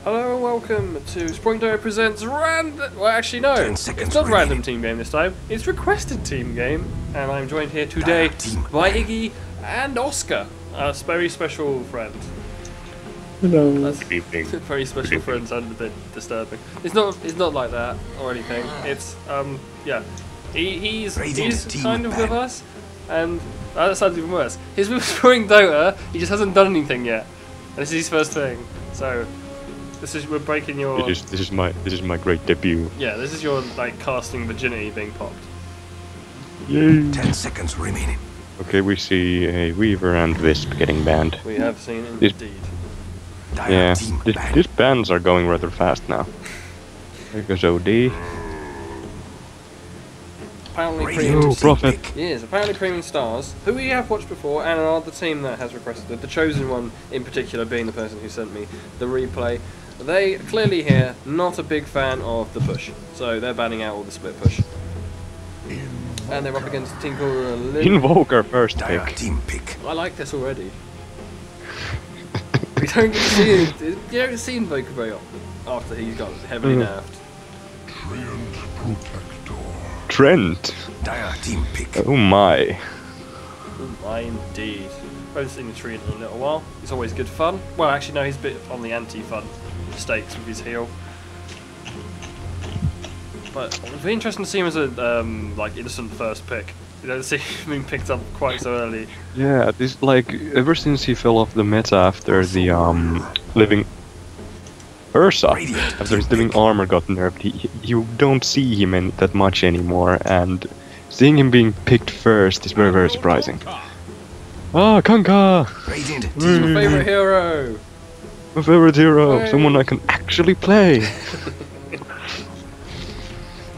Hello and welcome to Springdale Presents Random... Well, actually no, it's not Random Team Game this time, it's Requested Team Game. And I'm joined here today by Iggy and Oscar, a very special friend. Hello. That's very special friend sounded a bit disturbing. It's not like that or anything. It's yeah. He's kind of with us, and that sounds even worse. He's with Spring Dota, he just hasn't done anything yet. And this is his first thing. So we're breaking your this is my great debut. Yeah, this is your like casting virginity being popped. Yay. 10 seconds remaining. Okay, we see a Weaver and Wisp getting banned. We have seen indeed. Yeah, these bans are going rather fast now. There goes OD. Apparently Oh, Prophet. Yes, apparently Premium Stars, who we have watched before, and another team that has requested it, the chosen one in particular being the person who sent me the replay. They clearly here not a big fan of the push, so they're banning out all the split push. And they're up against a team called Invoker first pick. Team pick. I like this already. We don't get to see it. You don't see Invoker very often after he got heavily nerfed. Trent. Dire team pick. Oh my. Oh my indeed. I haven't seen the tree in a little while. It's always good fun. Well, actually no, he's a bit on the anti-fun mistakes with his heal. But it'd be interesting to see him as a like innocent first pick. You don't see him being picked up quite so early. Yeah, this like ever since he fell off the meta after the living Ursa, after his living armor got nerfed, you don't see him that much anymore, and seeing him being picked first is very, very surprising. Ah, Kanka! My favourite hero! My favorite hero! Hey. Someone I can actually play!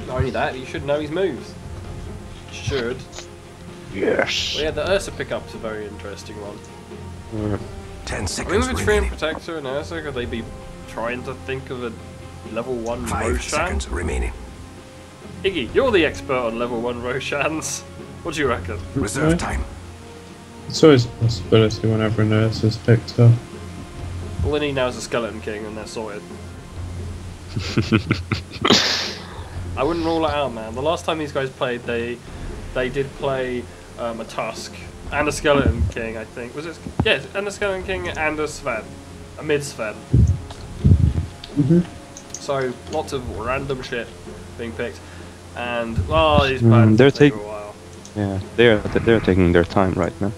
Not only that, you should know his moves. Should. Yes! Well, yeah, the Ursa pickup's a very interesting one. 10 I mean, seconds with a remaining. Protector and Ursa, could they be trying to think of a level 1 5 Roshan? seconds remaining. Iggy, you're the expert on level 1 Roshans. What do you reckon? Reserve time. It's always a possibility whenever an Ursa is picked up. All they need now is a Skeleton King and they're sorted. I wouldn't rule it out, man. The last time these guys played, they did play a Tusk and a Skeleton King, I think. Was it? Yeah, and a Skeleton King and a Sven. A mid-Sven. So, lots of random shit being picked. And, well, these bans they're take a while. Yeah, they're taking their time right now.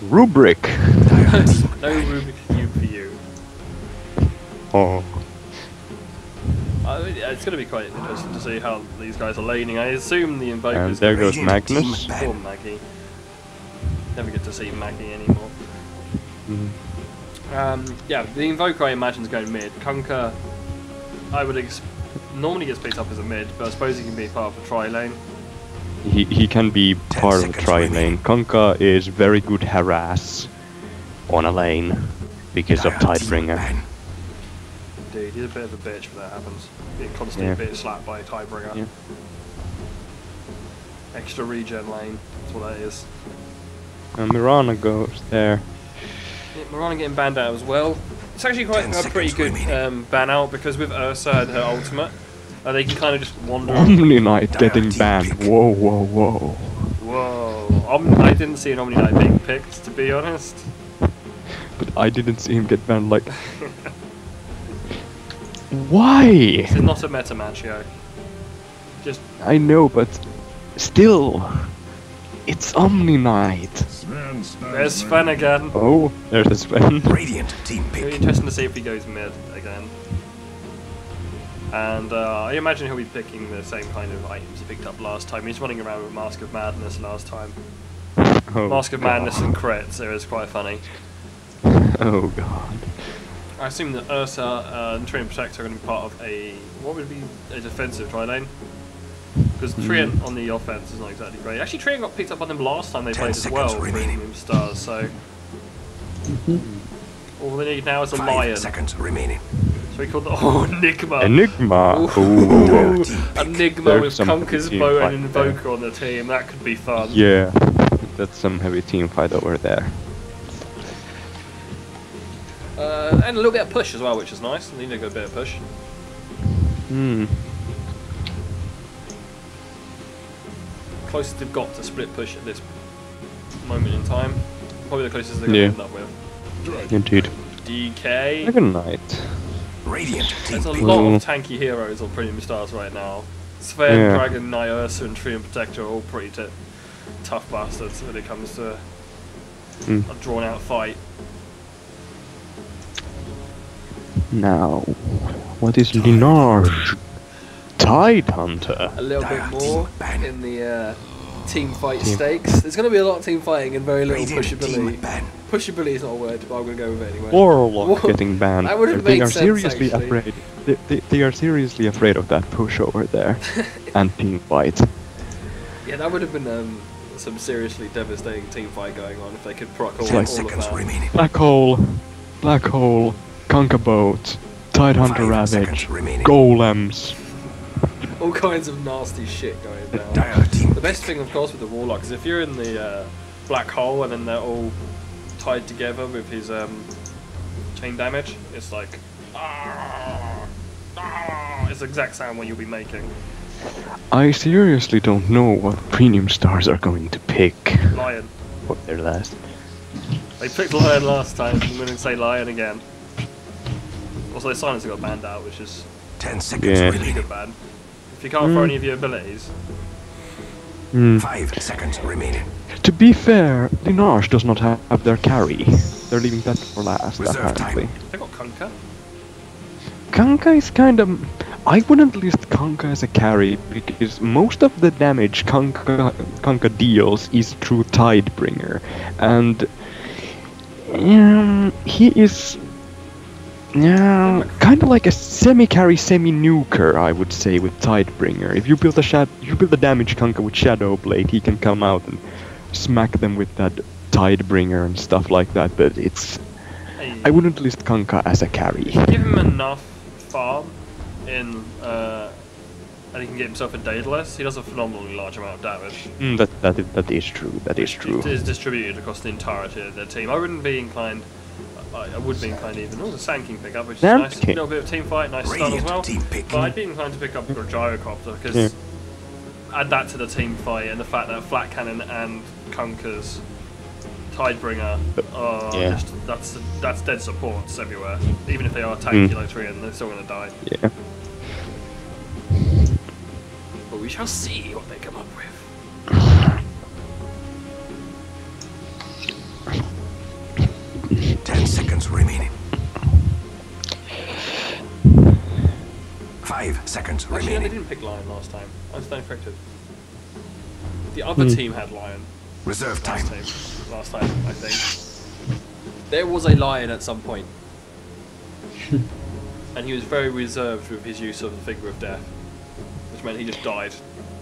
Rubric! No Rubik Cube for you. Oh. It's going to be quite interesting to see how these guys are laning. I assume the Invokers... And there goes Magnus. Poor Maggie. Never get to see Maggie anymore. Yeah, the Invoker I imagine is going mid. Kunkka, I would normally gets picked up as a mid, but I suppose he can be part of a tri-lane. He can be part of a tri-lane. Kunkka is very good harass on a lane because of Tidebringer. Indeed, he's a bit of a bitch when that happens. Being constantly being slapped by a Tidebringer. Yeah. Extra regen lane, that's what that is. And Mirana goes there. Yeah, Mirana getting banned out as well. It's actually quite a pretty good ban out because with Ursa and her ultimate, they can kind of just wander. Omni Knight getting banned. Whoa, whoa, whoa. Whoa. I didn't see an Omni Knight being picked, to be honest. But I didn't see him get banned like... Why? It's not a meta match, yo. Just... I know, but still, it's Omni Knight. There's Sven again. Oh, there's Sven. Radiant team It'll be pick. interesting to see if he goes mid again. And I imagine he'll be picking the same kind of items he picked up last time. He's running around with Mask of Madness last time. Oh, Mask of Madness and crits, it was quite funny. Oh god. I assume that Ursa and Tree and Protector are going to be part of a... what would be a defensive tri-lane? Because Treant on the offense is not exactly great. Actually, Treant got picked up by them last time they played as well, Premium Stars, so... All they need now is a 5 lion. seconds remaining. So we call the... Oh, Enigma! Enigma! Ooh, Enigma There's with some Kunkka's team bow fight and there. Invoker on the team, that could be fun. Yeah, that's some heavy team fight over there. And a little bit of push as well, which is nice. Need a good bit of push. Hmm. Closest they've got to split push at this moment in time. Probably the closest they're going to end up with. Indeed. DK. Good night. Radiant team There's a pick. lot of tanky heroes on Premium Stars right now. Sven, Yeah. Dragon, Knight, Ursa, and Tree and Protector are all pretty tough bastards when it comes to a drawn out fight. Now, what is Linaje? Tide Hunter. A little bit Dire more team ban. in the team fight stakes. There's going to be a lot of team fighting and very little Radiant team pushability. ban. Pushability is not a word, but I'm going to go with it anyway. Warlock Wha- getting banned. That would've They made are sense, seriously actually. afraid. They are seriously afraid of that push over there and team fight. Yeah, that would have been some seriously devastating team fight going on if they could proc all, It's all like of Seconds that. remaining. Black hole, Conker boat, Tide Hunter 5 Ravage, seconds remaining. golems. All kinds of nasty shit going down. Dire team The best thing, of course, with the Warlock is if you're in the black hole and then they're all tied together with his chain damage, it's like it's the exact sound what you'll be making. I seriously don't know what premium stars are going to pick Lion. for their last. They picked Lion last time, I'm going to say Lion again. Also, their silencer got banned out, which is 10 seconds Yeah. pretty remaining. good ban. If you can't throw any of your abilities, 5 seconds remaining. To be fair, Linaje does not have their carry. They're leaving that for last, Reserve apparently. time. they got Kunkka. Kanka is kind of... I wouldn't list Kanka as a carry, because most of the damage Kanka deals is through Tidebringer. And... he is... kind of like a semi-carry, semi-nuker, I would say, with Tidebringer. If you build a damage Kanka with Shadow Blade, he can come out and smack them with that Tidebringer and stuff like that, but it's... Hey, I wouldn't list Kanka as a carry. give him enough farm in, and he can get himself a Daedalus. He does a phenomenally large amount of damage. That is true, that is true. It is distributed across the entirety of their team. I wouldn't be inclined. I would be inclined even. Oh, the Sand King pick up, which is Sand nice. A King. little bit of team fight, nice stun as Radiant well. team pick. But I'd be inclined to pick up the Gyrocopter because Yeah. add that to the team fight and the fact that Flat Cannon and Kunker's Tidebringer are Yeah. just, that's dead supports everywhere. Even if they are tanky like Trian, they're still going to die. Yeah. But we shall see what they come up with. 10 seconds remaining. 5 seconds Actually, no, they remaining. didn't pick Lion last time. I stand corrected. The other team had Lion. Reserve time. Last time, I think. There was a Lion at some point. And he was very reserved with his use of the Finger of Death. Which meant he just died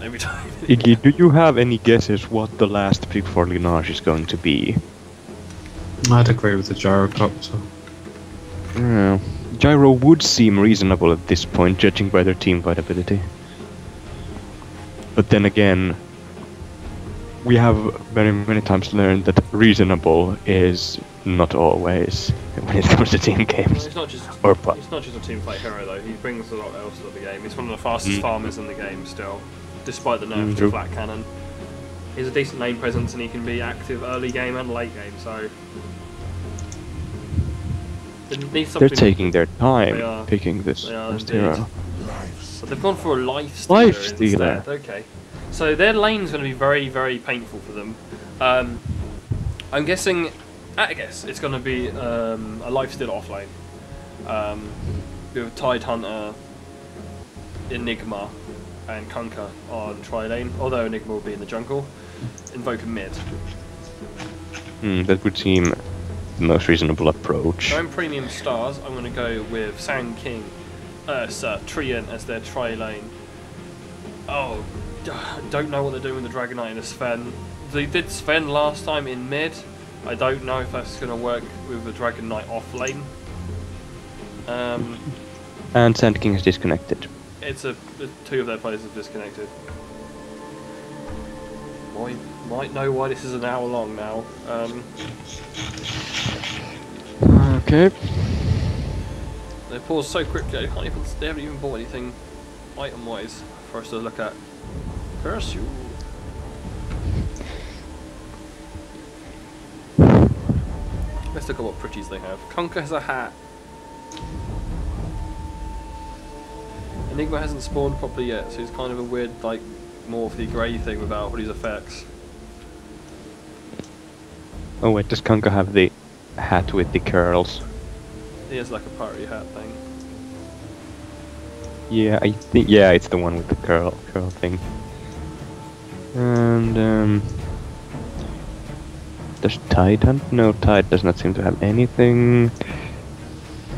every time. Iggy, do you have any guesses what the last pick for Linaje is going to be? I'd agree with the gyrocopter. Yeah. Gyro would seem reasonable at this point, judging by their team fight ability. But then again, we have very many times learned that reasonable is not always when it comes to team games. It's not just Or pu- it's not just a team fight hero though. He brings a lot else to the game. He's one of the fastest farmers in the game still, despite the nerf to True. Flat Cannon. He's a decent lane presence and he can be active early game and late game. So they need They're something. taking their They time are. picking this They are last indeed. hero. But they've gone for a life stealer. Life stealer. Instead. Okay, so their lane's going to be very, very painful for them. I'm guessing. At a guess, it's going to be a life stealer off lane. With Tide Hunter, Enigma, and Kunkka on tri lane. Although Enigma will be in the jungle. Invoker mid. That would seem the most reasonable approach. So in Premium Stars, I'm going to go with Sand King, Ursa, Treant as their tri lane. Oh, don't know what they're doing with the Dragonite and the Sven. They did Sven last time in mid. I don't know if that's going to work with the Dragon Knight off lane. And Sand King is disconnected. It's two of their players have disconnected. Might know why this is an hour long now. Okay. They paused so quickly. They haven't even bought anything item-wise for us to look at. Curse you. Let's look at what pretties they have. Conker has a hat. Enigma hasn't spawned properly yet, so he's kind of a weird, like, morphy grey thing without all these effects. Oh wait, does Conker have the hat with the curls? He has like a party hat thing. Yeah, I think it's the one with the curl thing. And does Tide hunt? No, Tide does not seem to have anything.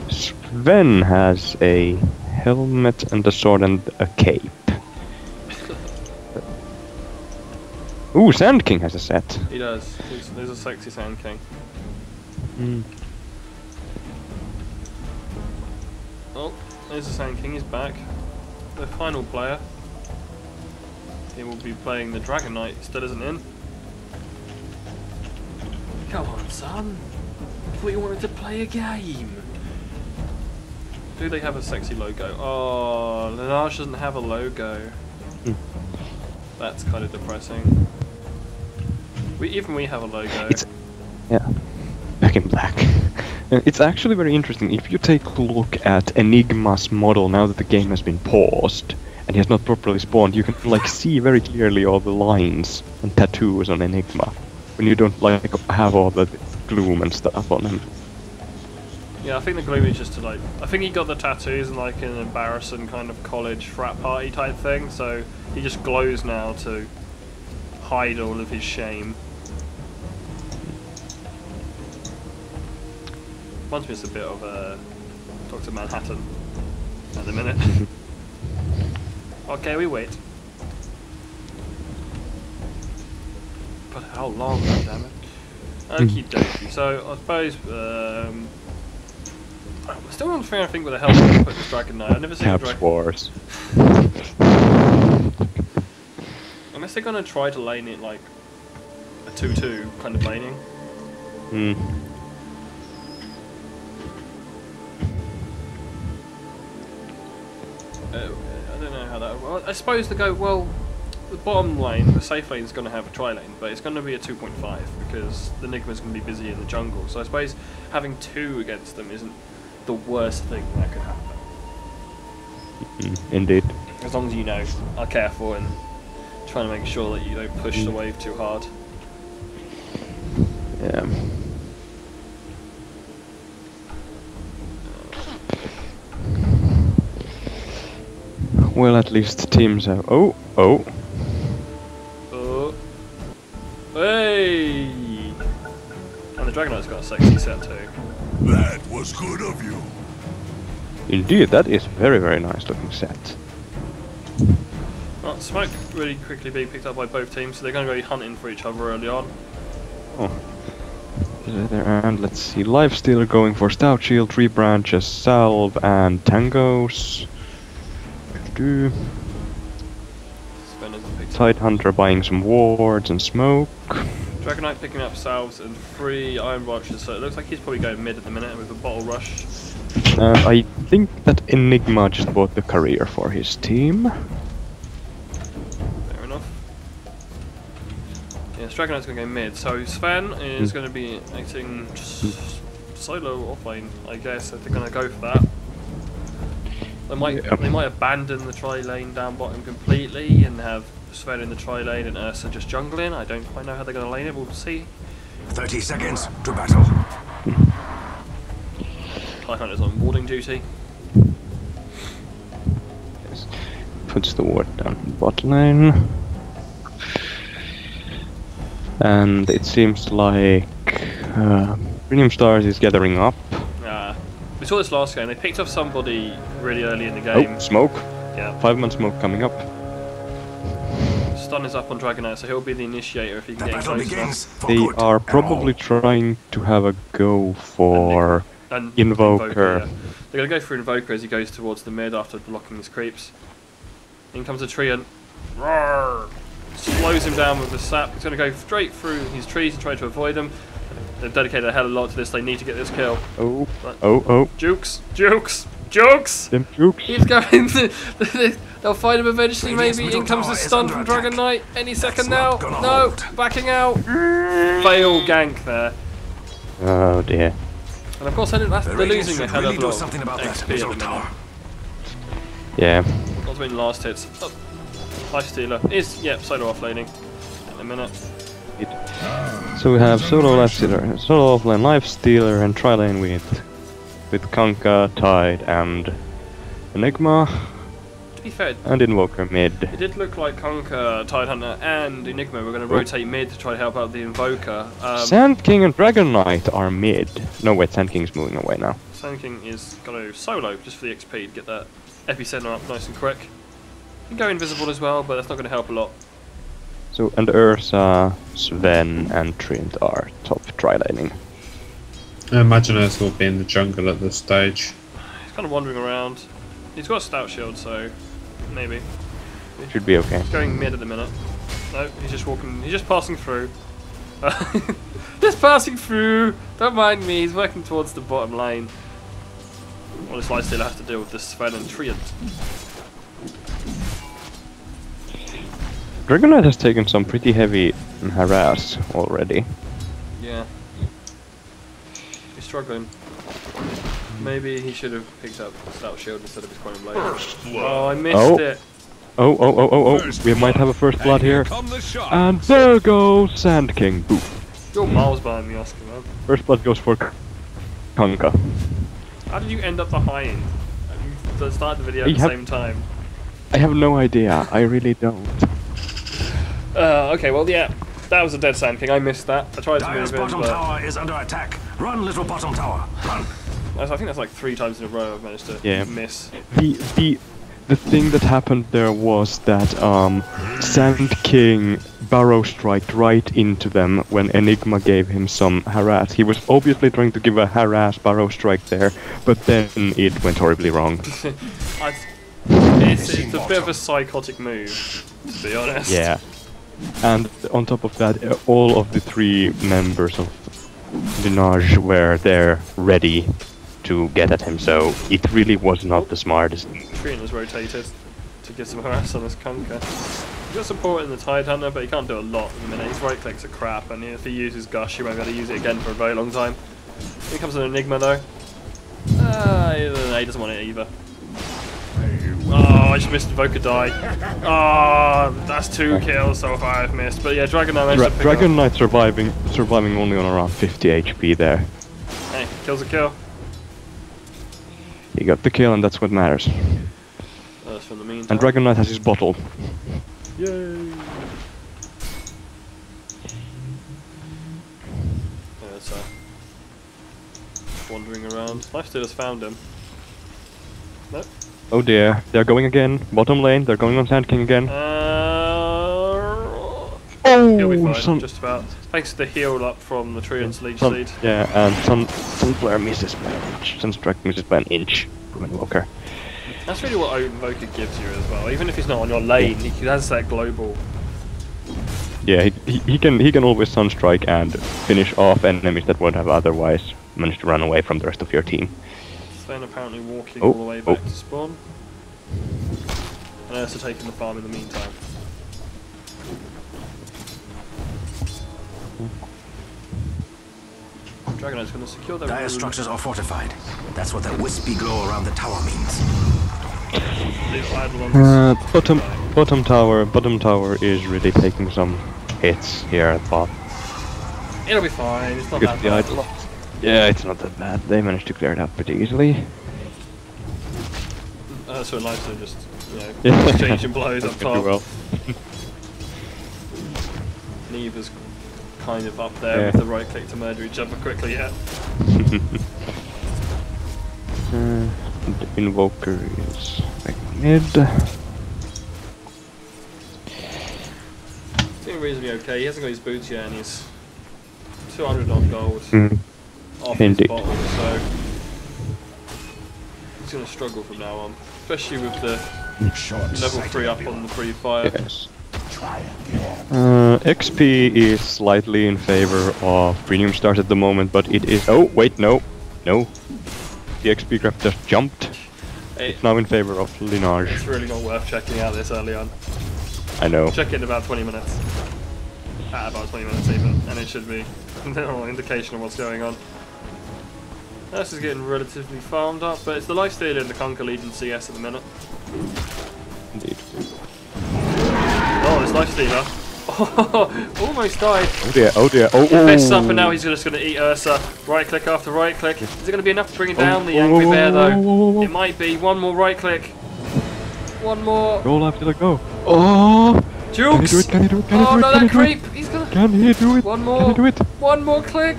Sven has a helmet and a sword and a cape. Ooh, Sand King has a set. He does. There's a sexy Sand King. Mm. Oh, there's the Sand King. He's back. The final player. He will be playing the Dragon Knight. He still isn't in. Come on, son. I thought you wanted to play a game. Do they have a sexy logo? Oh, Linaje doesn't have a logo. Mm. That's kind of depressing. Even we have a logo. Yeah, back in black. It's actually very interesting. If you take a look at Enigma's model now that the game has been paused and he has not properly spawned, you can like see very clearly all the lines and tattoos on Enigma when you don't like have all the gloom and stuff on him. Yeah, I think the gloom is just to like. I think he got the tattoos in like an embarrassing kind of college frat party type thing, so he just glows now to hide all of his shame. Reminds me, it's a bit of Dr. Manhattan at the minute. Okay, we wait. But how long, goddammit? Okie dokie. So I suppose we're still on fair, I think, with the hell to put this Dragon Knight. I've never seen a Dragon. Wars. Unless they're gonna try to lane it like a 2-2 kind of laning. Hmm. I don't know how that. Well, I suppose they go well. The bottom lane, the safe lane, is going to have a tri lane, but it's going to be a 2.5 because the Enigma's going to be busy in the jungle. So I suppose having two against them isn't the worst thing that could happen. Indeed. As long as you know, are careful and trying to make sure that you don't push the wave too hard. Yeah. Well, at least teams have. Oh. Hey! And the Dragon Knight's got a sexy set too. That was good of you. Indeed, that is very, very nice looking set. Well, smoke really quickly being picked up by both teams, so they're going to go hunting for each other early on. Oh. And let's see, Lifestealer going for Stout Shield, 3 branches, Salve, and Tangos. Tidehunter buying some wards and smoke. Dragon Knight picking up salves and 3 iron branches, so it looks like he's probably going mid at the minute with a bottle rush. I think that Enigma just bought the career for his team. Fair enough. Yes, Dragon Knight's going to go mid, so Sven is going to be acting solo offlane, I guess, if they're going to go for that. They might abandon the tri lane down bottom completely and have Sven in the tri lane and Ursa just jungling. I don't quite know how they're going to lane it, we'll see. 30 seconds to battle. Tidehunter's on warding duty. Yes. Puts the ward down in bot lane. And it seems like Premium StarZ is gathering up. We saw this last game, they picked off somebody really early in the game. Oh, smoke. Yeah. 5-man smoke coming up. Stun is up on Dragon Knight, so he'll be the initiator if he can get close enough. They are probably trying to have a go for Invoker. Yeah. They're going to go for Invoker as he goes towards the mid after blocking his creeps. In comes a tree and roar, slows him down with the sap. He's going to go straight through his trees and try to avoid them. They've dedicated a hell of a lot to this, they need to get this kill. Oh. But Jukes! Jokes! Them jukes. He's going to... They'll find him eventually, maybe. In comes the stun from Dragon Knight. Any second now. No, backing out. Fail gank there. Oh dear. And of course, they're losing a hell of a lot of XP at the minute. Yeah. What's been last hits? Oh, Lifestealer is, yep, solo offlaning in a minute. So we have solo Lifestealer, solo offlane Lifestealer, and tri-lane with Kanka, Tide, and Enigma. To be fair, and Invoker mid. it did look like Conker, Tidehunter, and Enigma were going to rotate mid to try to help out the Invoker. Sand King and Dragon Knight are mid. No, wait, Sand King's moving away now. Sand King is going to solo just for the XP to get that epicenter up nice and quick. You can go invisible as well, but that's not going to help a lot. So, and Ursa, Sven, and Trint are top tri-laning. I imagine Ursa will be in the jungle at this stage. He's kind of wandering around. He's got a stout shield, so maybe. Should be okay. He's going mid at the minute. No, he's just walking. He's just passing through. Just passing through. Don't mind me. He's working towards the bottom lane. Well, this Lifestealer has to deal with this Sven and Treant. Dragon Knight has taken some pretty heavy harass already. Yeah. He's struggling. Maybe he should have picked up Stout Shield instead of his Quantum Blade. Oh, I missed it. Oh. We might have a first blood here. And there goes Sand King. Boop. You're miles behind me, Oscar, man. First blood goes for Kanka. How did you end up behind? You started the video at the same time. I have no idea. I really don't. Okay, well, yeah. That was a dead Sand King. I missed that. I tried to move in, bottom but... tower is under attack. Run, little bottom tower. Run. I think that's like 3 times in a row I've managed to miss. The thing that happened there was that Sand King barrow striked right into them when Enigma gave him some harass. He was obviously trying to give a harass barrow strike there, but then it went horribly wrong. It's a bit of a psychotic move, to be honest. Yeah. And on top of that, all of the 3 members of Linaje were there ready to get at him, so it really was not the smartest. Treant has rotated to get some harass on this Conker. He's got support in the Tidehunter, but he can't do a lot at the minute. His right clicks are crap, and if he uses Gush, he won't be able to use it again for a very long time. Here comes an Enigma though. He doesn't want it either. Oh, I just missed Invoker die. Oh, that's 2 kills so far I've missed. But yeah, Dragon Knight managed to pick Dragon up. Knight surviving only on around 50 HP there. Hey, kills a kill. He got the kill, and that's what matters. That's from the meantime. And Dragon Knight has his bottle. Yay! Yeah, it's wandering around. Lifestealer's found him. Nope. Oh dear, they're going again. Bottom lane, they're going on Sand King again. He'll be fine, just about. Thanks to the heal up from the Treant's leech seed. Yeah, and Sunflare misses by an inch. Sunstrike misses by an inch from Invoker. That's really what Invoker gives you as well. Even if he's not on your lane, he has that global. Yeah, he can always Sunstrike and finish off enemies that would have otherwise managed to run away from the rest of your team. Then apparently walking all the way back to spawn. And also taking the farm in the meantime. Dragon Knight's going to secure their Dire structures are fortified. That's what that wispy glow around the tower means. Bottom tower is really taking some hits here at bot. It'll be fine, it's not that bad. Yeah, it's not that bad. They managed to clear it up pretty easily. So Lifestealer just, you know, exchanging blows up top. Well. Neve is kind of up there with the right click to murder each other quickly, yeah. The Invoker is back mid. Doing reasonably okay. He hasn't got his boots yet, and he's 200 on gold off his bottle, so he's going to struggle from now on, especially with the level 3 up on the free fire. Yes. XP is slightly in favor of premium stars at the moment, but it is. Oh wait, no. The XP graph just jumped. It's now in favor of Linaje. It's really not worth checking out this early on. I know. Check it in about 20 minutes. About 20 minutes even, and it should be no indication of what's going on. This is getting relatively farmed up, but it's the Lifestealer and the Conquer leading CS at the minute. Indeed. Oh, this Lifestealer. Oh, almost died. Oh dear, oh dear, oh, He fists up and now he's just going to eat Ursa. Right click after right click. Is it going to be enough to bring down the Angry Bear though? It might be. One more right click. One more. Go left, let go. Oh! Jukes! Can he do it? Can he do it? Oh no, Can he that do it? creep! He's gonna. Can he do it? One more. Can he do it? One more click.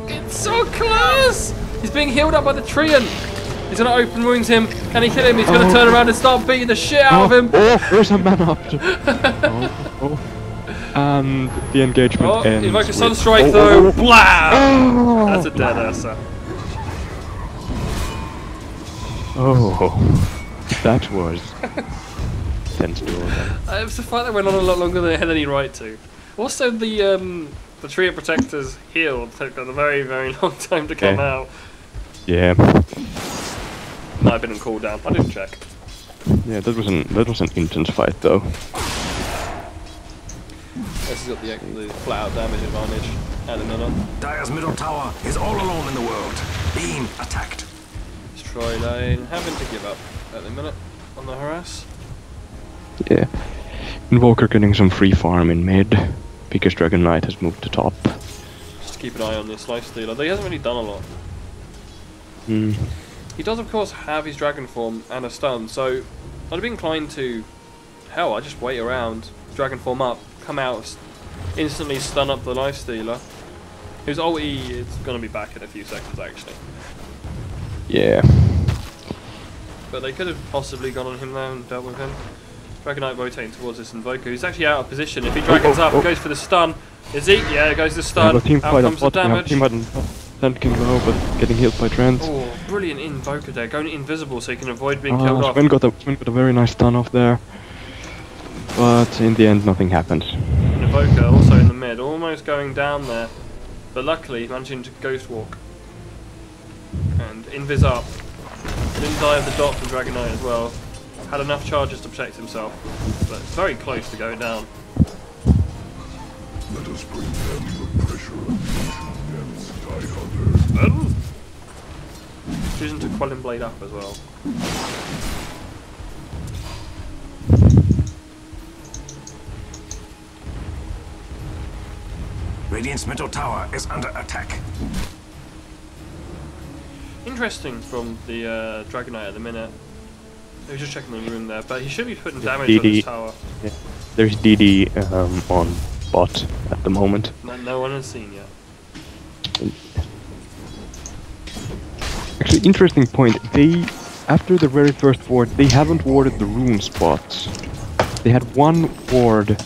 It's so close! He's being healed up by the Treant. He's gonna open wound him. Can he kill him? He's gonna turn around and start beating the shit out of him. Oh, there's a man up. And the engagement ends. Invoke a Sunstrike though. Blah! That's a dead Ursa. Oh, that was tense duel. It was a fight that went on a lot longer than it had any right to. Also, the Treant Protector's heal took a very, very long time to come out. Yeah. Might have been on cooldown. I didn't check. Yeah, that was an intense fight though. This has got the flat out damage advantage at the minute. Dire's middle tower is all alone in the world, being attacked. Let's try lane. Having to give up at the minute on the harass. Yeah. Invoker getting some free farm in mid because Dragon Knight has moved to top. Just keep an eye on this Lifestealer. Though he hasn't really done a lot. Hmm. He does, of course, have his Dragon Form and a stun, so I'd be inclined to. Hell, I just wait around, Dragon Form up, come out, instantly stun up the Lifestealer, whose ulti is going to be back in a few seconds, actually. Yeah. But they could have possibly gone on him there and dealt with him. Dragon Knight rotating towards this Invoker, who's actually out of position. If he dragons up, goes for the stun. Is he? Yeah, goes the stun. Out comes the damage. Trent can go, but getting healed by Trent. Oh, brilliant Invoker there, going invisible so he can avoid being killed off. Sven got a very nice stun off there. But in the end, nothing happened. Invoker also in the mid, almost going down there. But luckily, managing to Ghost Walk. And Invis up. Didn't die of the dot from Dragon Knight as well. Had enough charges to protect himself. But very close to going down. Let us bring them the pressure against Die Hunter. Choosing to Quelling Blade up as well. Radiant's middle tower is under attack. Interesting from the Dragon Knight at the minute. He was just checking the rune there, but he should be putting damage on this tower. Yeah. There's DD on bot at the moment. No one has seen yet. Actually, interesting point. They, after the very first ward, they haven't warded the rune spots. They had one ward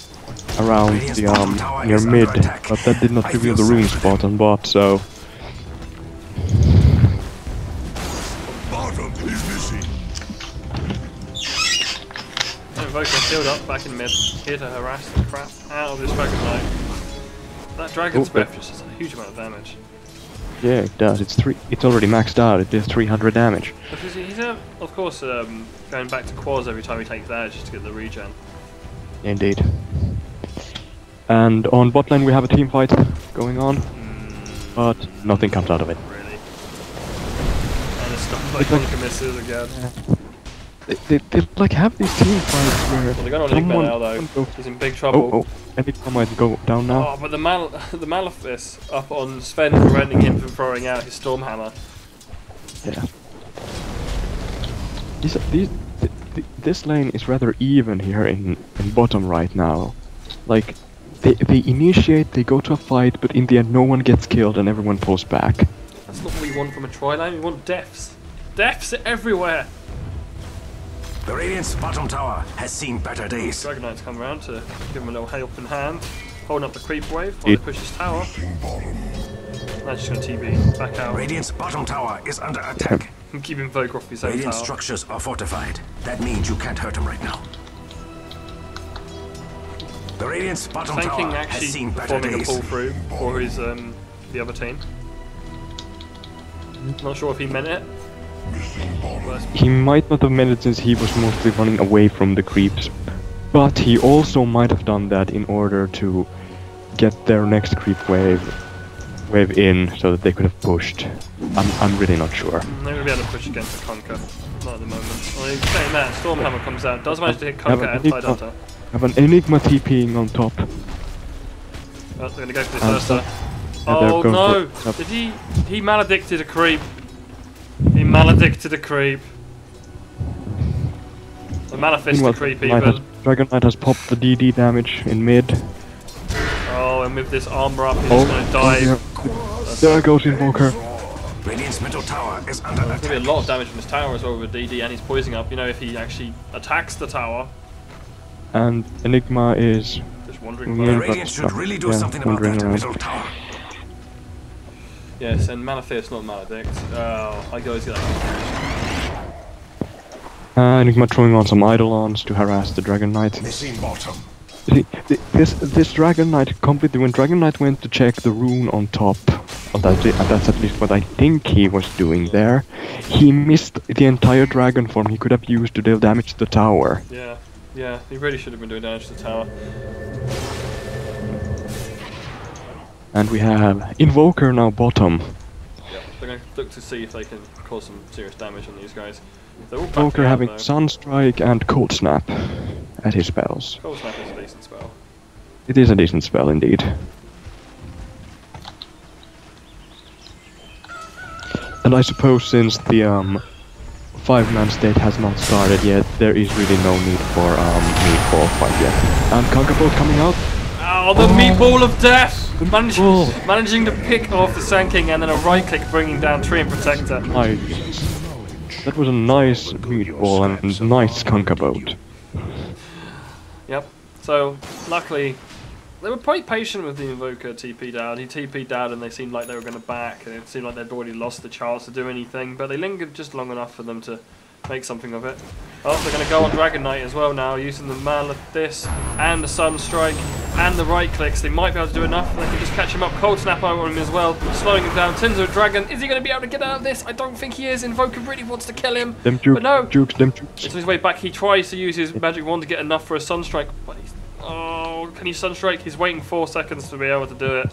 around the near mid, but that did not reveal the rune spot on bot. So. Bottom is missing. Invoker sealed up back in mid, here to harass the crap out of this Dragon Knight. That Dragon's breath just does a huge amount of damage. Yeah, it does. It's already maxed out. It does 300 damage. Because he's of course going back to Quaz every time he takes damage just to get the regen. Indeed. And on bot lane we have a team fight going on, but nothing comes out of it. Really. And it's stuff like Conquer misses again. They like have these team fights where Well, they're going on Iggy now though. He's in big trouble. Oh, and it might go down now. Oh, but the Malefice up on Sven preventing him from throwing out his Stormhammer. Yeah. This lane is rather even here in bottom right now. Like, they initiate, they go to a fight, but in the end no one gets killed and everyone pulls back. That's not what we want from a tri lane, we want deaths. Deaths everywhere! The Radiant's bottom tower has seen better days. Dragon Knight's come around to give him a little helping hand, holding up the creep wave while they push his tower. Now just gonna TB back out. Radiant's bottom tower is under attack. And keep Invoker off his own Radiant tower. structures are fortified. That means you can't hurt him right now. The Radiant's bottom Tanking tower has actually seen better performing a days. pull through for his the other team. Not sure if he meant it, He might not have meant it since he was mostly running away from the creeps, but he also might have done that in order to get their next creep wave in so that they could have pushed. I'm really not sure. They're gonna be able to push against the Conquer. Not at the moment. Well, saying that, Stormhammer comes out, does manage to hit Conquer and Tidehunter. Have an Enigma TPing on top. Oh, they're gonna go for this Ursa. Oh no! Did he maledicted a creep. He maledicted a creep. The Manifest a creep even. Dragon Knight has popped the DD damage in mid. Oh, and with this armor up, he's just gonna die. There goes Invoker. Radiant's middle tower is under There's attack. gonna be a lot of damage from his tower as well with DD, and he's poisoning up. You know, if he actually attacks the tower. And Enigma is Just wandering Yeah, by. Radiant should really do something about wandering that around. middle tower. Yes, and Manifest, not Maledict. Oh, I always get that confused. Enigma throwing on some Eidolons to harass the Dragon Knight. Missing bottom. See, this Dragon Knight completely, when Dragon Knight went to check the rune on top, that's at least what I think he was doing there, he missed the entire dragon form he could have used to deal damage to the tower. Yeah, he really should have been doing damage to the tower. And we have Invoker now bottom. Yep, they're going to look to see if they can cause some serious damage on these guys. They're all Invoker backing out, having though. Sunstrike and Cold Snap at his spells. Cold Snap is a decent spell. It is a decent spell indeed. And I suppose since the 5-man state has not started yet, there is really no need for meatball fight yet. And Conquerbolt coming out. Oh, the meatball of death! Managing to pick off the Sand King and then a right click bringing down Tree and Protector. Nice. That was a nice meatball and nice Conquerbolt. Yep. So, luckily, they were quite patient with the Invoker TP'd out. He TP'd out and they seemed like they were going to back, and it seemed like they'd already lost the chance to do anything, but they lingered just long enough for them to make something of it. Oh, they're going to go on Dragon Knight as well now, using the Malithus and the Sunstrike and the right clicks. They might be able to do enough. They can just catch him up. Cold Snap on him as well, slowing him down. Tinsel Dragon, is he going to be able to get out of this? I don't think he is. Invoker really wants to kill him. Them jukes, but no. them jukes. It's on his way back. He tries to use his magic wand to get enough for a Sunstrike, but he's... Oh, can he Sunstrike? He's waiting 4 seconds to be able to do it.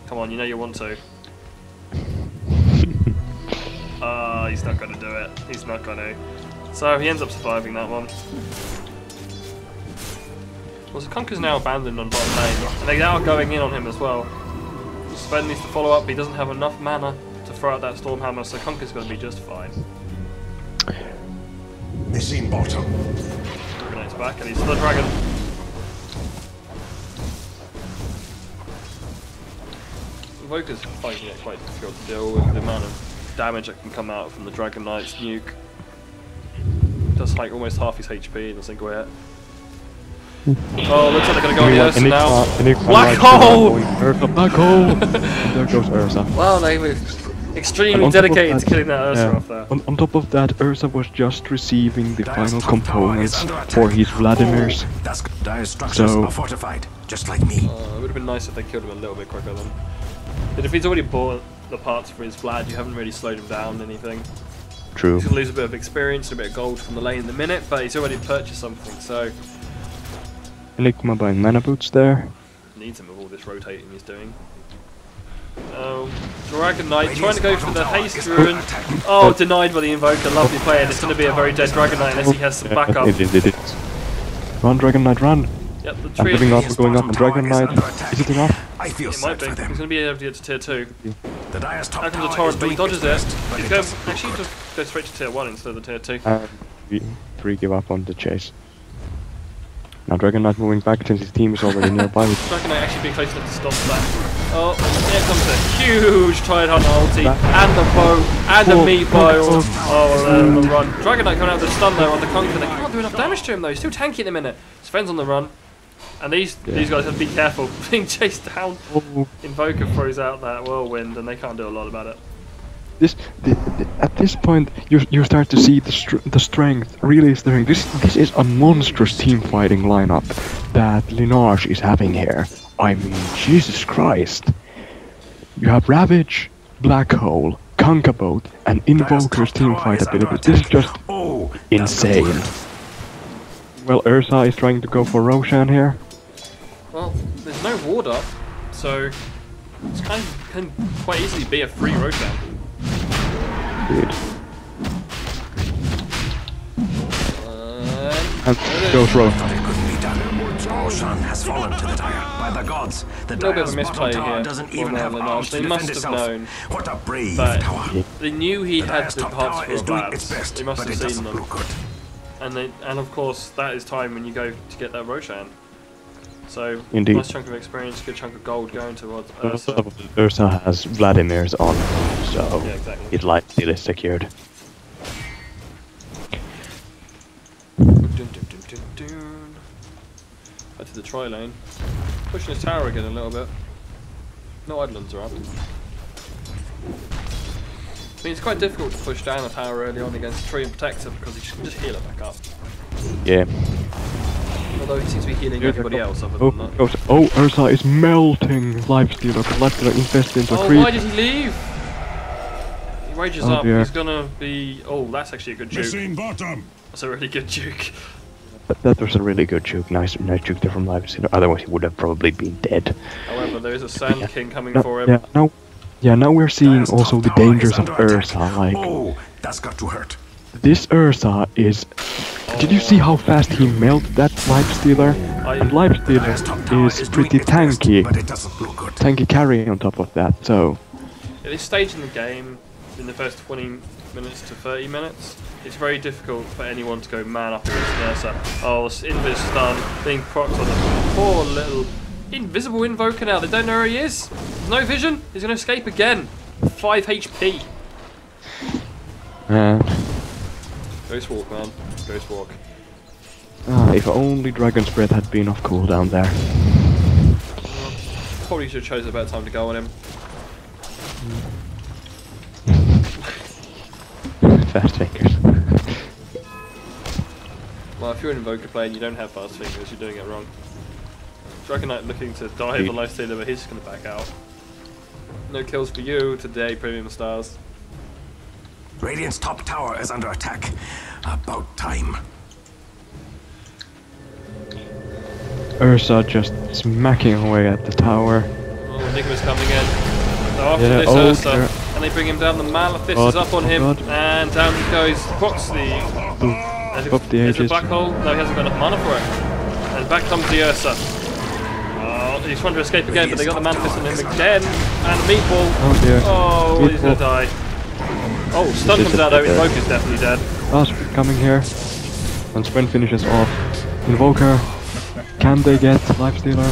Come on, you know you want to. He's not going to do it. He's not going to. So he ends up surviving that one. Well, so Conker's now abandoned on bottom lane, and they are going in on him as well. Sven needs to follow up. He doesn't have enough mana to throw out that Stormhammer, so Conker's going to be just fine. Missing bottom. Grenades back, and he's the dragon. Invoker's finding it quite difficult to deal with the amount of damage that can come out from the Dragon Knight's nuke. Does like almost half his HP in a single hit. Oh, looks like they're gonna go on the Ursa now. Black hole! Black hole! And there goes Ursa. Well, they were extremely dedicated to killing that Ursa off there. On top of that, Ursa was just receiving the final components for his Vladimirs. Dire's structures are fortified, just like me. It would have been nice if they killed him a little bit quicker then. But if he's already bought the parts for his Vlad, you haven't really slowed him down anything. True. He's going to lose a bit of experience and a bit of gold from the lane in the minute, but he's already purchased something, so... Enigma buying mana boots there. Needs him with all this rotating he's doing. Dragon Knight trying to go for the haste rune. Oh, denied by the Invoker. Lovely play, and it's going to be a very dead Dragon Knight unless he has some backup. It is. Run, Dragon Knight, run! Yep, the I'm tree. giving up, going up on Dragon Knight. Is it enough? I feel It might sad be. for He's them. going to be able to get to tier 2. The Dire's top Out comes the tower is torrent, but he doing dodges its it. best, but He's it going doesn't actually look to go straight to tier 1 instead of the tier 2. And we give up on the chase. Now Dragon Knight moving back since his team is already nearby. Dragon Knight actually being close enough to stop that. Oh, here comes a huge Tidehunter ulti, and the bow, and the meat bow. Oh, on the run. Dragon Knight coming out with the stun though on the Conquer. They can't do enough damage to him though. He's too tanky at the minute. Sven's on the run. And these guys have to be careful. Being chased down. Invoker throws out that whirlwind and they can't do a lot about it. At this point, you start to see the strength, really strength. This is a monstrous team fighting lineup that Linaje is having here. I mean, Jesus Christ. You have Ravage, Black Hole, Conquer boat and Invoker's teamfight ability. This is just insane. Well, Ursa is trying to go for Roshan here. Well, there's no ward up, so it's can quite easily be a free Roshan. Indeed. And goes Roshan. Roshan has fallen to the tire. By the gods, the A little bit of Dire's a bottom misplay tower here. doesn't even have Linaje. arms to They defend must have itself. known. What a brave But tower. they knew he The had Dire's the top parts tower for is doing its labs. best, They must but have it seen doesn't them. look good. And of course that is time when you go to get that Roshan. So Indeed. nice chunk of experience, good chunk of gold going towards Ursa. Ursa has Vladimir's on, so Yeah, exactly. his life steal is secured. Dun, dun, dun, dun, dun. Back to the tri lane. Pushing his tower again a little bit. No Idolins are up. I mean, it's quite difficult to push down a tower early on against Tree and Protector because he can just heal it back up. Yeah. Although he seems to be healing everybody else other Oh, than that. oh, Ursa is melting Lifestealer. Lifestealer invests into Oh, creep. why did he leave? He rages Oh, up. dear. He's gonna be. Oh, that's actually a good juke. Missing bottom. That's a really good juke. That was a really good juke. Nice juke there from Lifestealer. Otherwise, he would have probably been dead. However, there is a Sand King coming No, for him. now we're seeing Dire's also top the tower dangers is of under attack. Ursa. Like Oh, that's got to hurt. this Ursa is. Did you see how fast he melted that Lifestealer? And Dire's top tower Lifestealer is doing pretty its best, tanky. but it doesn't look good. Tanky carry on top of that. So At this stage in the game, in the first 20 minutes to 30 minutes, it's very difficult for anyone to go man up against an Ursa. Oh, this Invis stun, being procced on the poor little invisible invoker now. They don't know where he is. There's no vision. He's going to escape again. 5 HP. Ghost walk, man. Ghost walk. if only Dragon's Breath had been off cooldown there. Probably should have chosen a better time to go on him. Fast fingers. Well, if you're an invoker player and you don't have fast fingers, you're doing it wrong. Dragon Knight looking to dive a lifestealer, but he's just going to back out. No kills for you today, Premium Stars. Radiant's top tower is under attack. About time. Ursa just smacking away at the tower. Oh, Enigma's coming in. So after Yeah, this oh Ursa, dear. and they bring him down. The Malefice God, is up on oh him, God. and down he goes. Procs the. Up the There's a edges. black hole. No, he hasn't got enough mana for it. And back comes the Ursa. Oh, he's trying to escape again, but they got the Malefice on him again. And Meatball. Oh dear. Oh, he's gonna Meatball. die. Oh, stun comes out though. Invoker's definitely dead. Last coming here. And Sven finishes off. Invoker. Can they get Lifestealer?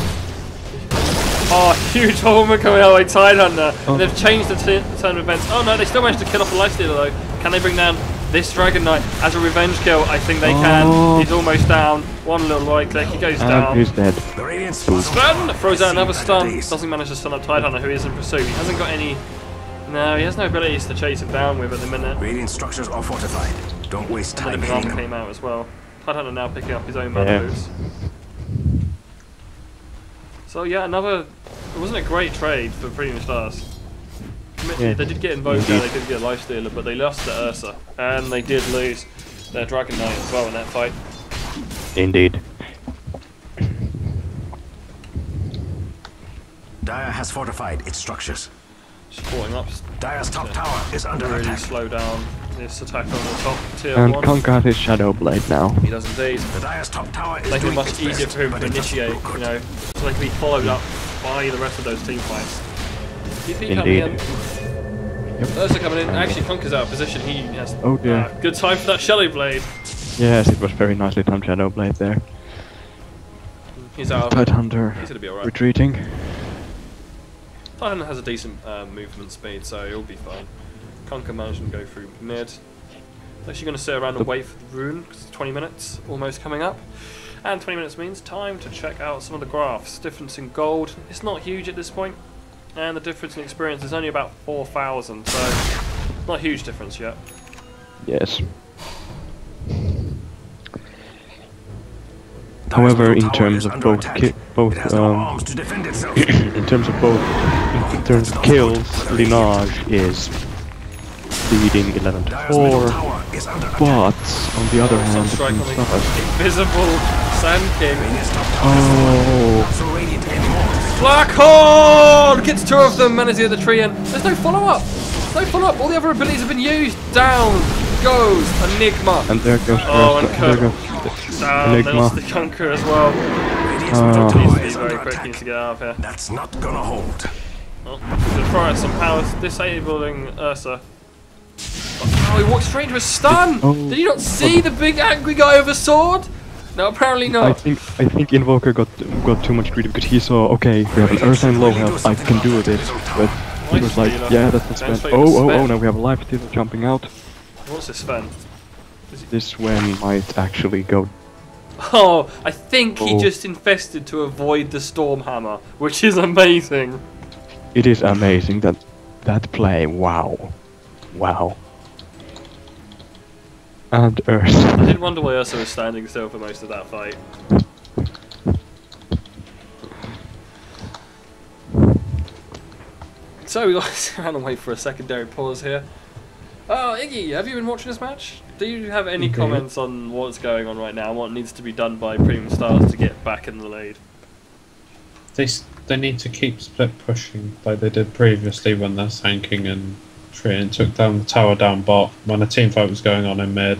Oh, huge moment coming out by Tidehunter. Oh. And they've changed the turn of events. Oh no, they still managed to kill off the Lifestealer though. Can they bring down this Dragon Knight as a revenge kill? I think they Oh. can. He's almost down. One little right click, he goes And down. he's dead. The Radiant's Stun! Throws out another stun. Doesn't manage to stun up Tidehunter, who is in pursuit. He hasn't got any. No, he has no abilities to chase him down with at the minute. Radiant structures are fortified. Don't waste And time the hitting armor them. came out as well. Tidehunter now picking up his own mana Yeah. moves. So yeah, another. It wasn't a great trade for Premium Stars. Yeah. They did get invoked there, they did get Lifestealer, but they lost to Ursa. And they did lose their Dragon Knight as well in that fight. Indeed. Dire has fortified its structures. Supporting up Dire's top tower is to under really attack. slow down this attack on the top tier And 1. Conker has his Shadow Blade now. He does indeed. The Dire's top tower is Make it doing much its easier best, for him but to it doesn't initiate, look good. you know, so they can be followed up by the rest of those team fights. DP coming Indeed. in. Ursa coming in. Actually, Conker's out of position. He has Oh dear. good time for that Shelly Blade. Yes, it was very nicely timed Shadow Blade there. He's out of it. Tidehunter He's going to be alright. retreating. Tidehunter has a decent movement speed, so he'll be fine. Conker managed to go through mid. Actually going to sit around and wait for the rune, because it's 20 minutes almost coming up. And 20 minutes means time to check out some of the graphs. Difference in gold, it's not huge at this point. And the difference in experience is only about 4,000, so not a huge difference yet. Yes. Dire's However, middle in tower terms is of under both attack. It has no arms to defend itself. in terms of kills, Linaje is leading 11 to Dire's 4. middle tower is under attack. But on the other hand, the Sunstrike Team on the StarZ. invisible Sand King. Radiant's top tower is Oh, so Radiant enforced. Black Hole gets 2 of them, manages to get the tree in. There's no follow-up. No follow-up. All the other abilities have been used. Down goes Enigma. and there goes Oh, and there goes Down, they Enigma. lost the Conqueror as well. Radiant's middle Needs tower to be is very under quick, attack. needs to get out of here. That's not gonna hold. Oh, gonna throw out some powers, disabling Ursa. Oh, he walked straight into a stun! Oh. Did you not see the big angry guy with a sword? No, apparently I not. think Invoker got too much greedy because he saw, okay, we have an Ursa in low health, I can do this, but he was like, yeah, that's not Sven. Oh, now we have a life stealer jumping out. What's this, Sven? This Sven might actually go. Oh, I think he Oh. just infested to avoid the Stormhammer, which is amazing. It is amazing that play. Wow. And Ursa. I did wonder why Ursa was standing still for most of that fight. So we ran away for a secondary pause here. Oh, Iggy, have you been watching this match? Do you have any Okay. comments on what's going on right now and what needs to be done by Premium StarZ to get back in the lead? They need to keep split pushing like they did previously when they're sanking and tree and took down the tower down bot when a team fight was going on in mid.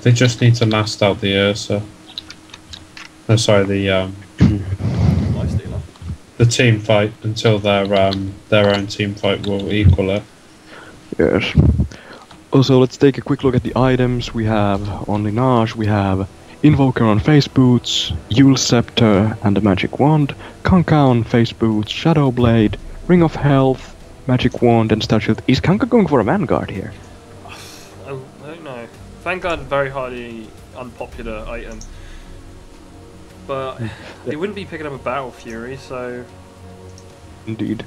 They just need to last out the Ursa. No, sorry, Lifestealer. the team fight until their own team fight will equal it. Yes. Also, let's take a quick look at the items we have on Linaje. We have Invoker on face boots, Yule Scepter and a magic wand, Kanka on face boots, Shadow Blade, Ring of Health, magic wand and star shield. Is Kanka going for a Vanguard here? I don't know. Vanguard, very highly unpopular item. But they wouldn't be picking up a Battle Fury, so... Indeed.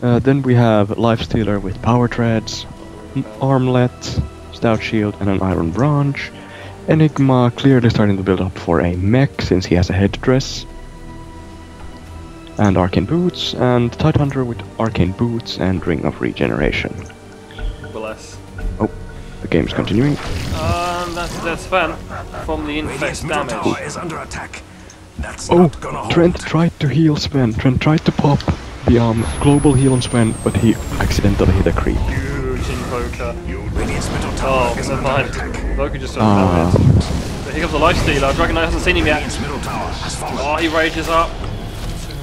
Then we have Lifestealer with Power Treads, an Armlet, Stout Shield and an Iron Branch. Enigma clearly starting to build up for a mech since he has a headdress. And Arcane Boots, and Tidehunter with Arcane Boots and Ring of Regeneration. Bless. Oh, the game's continuing. That's Sven from the Radiant's Infest middle damage. tower is under attack. That's Oh, not gonna hold. Trent tried to heal Sven. Trent tried to pop the global heal on Sven, but he accidentally hit a creep. Huge Invoker. Radiant's middle tower Oh, is never under mind. attack. Invoker just Ah. unbalanced. But here comes the Lifestealer. Dragon Knight hasn't seen him yet. Radiant's middle tower has fallen. Oh, he rages up.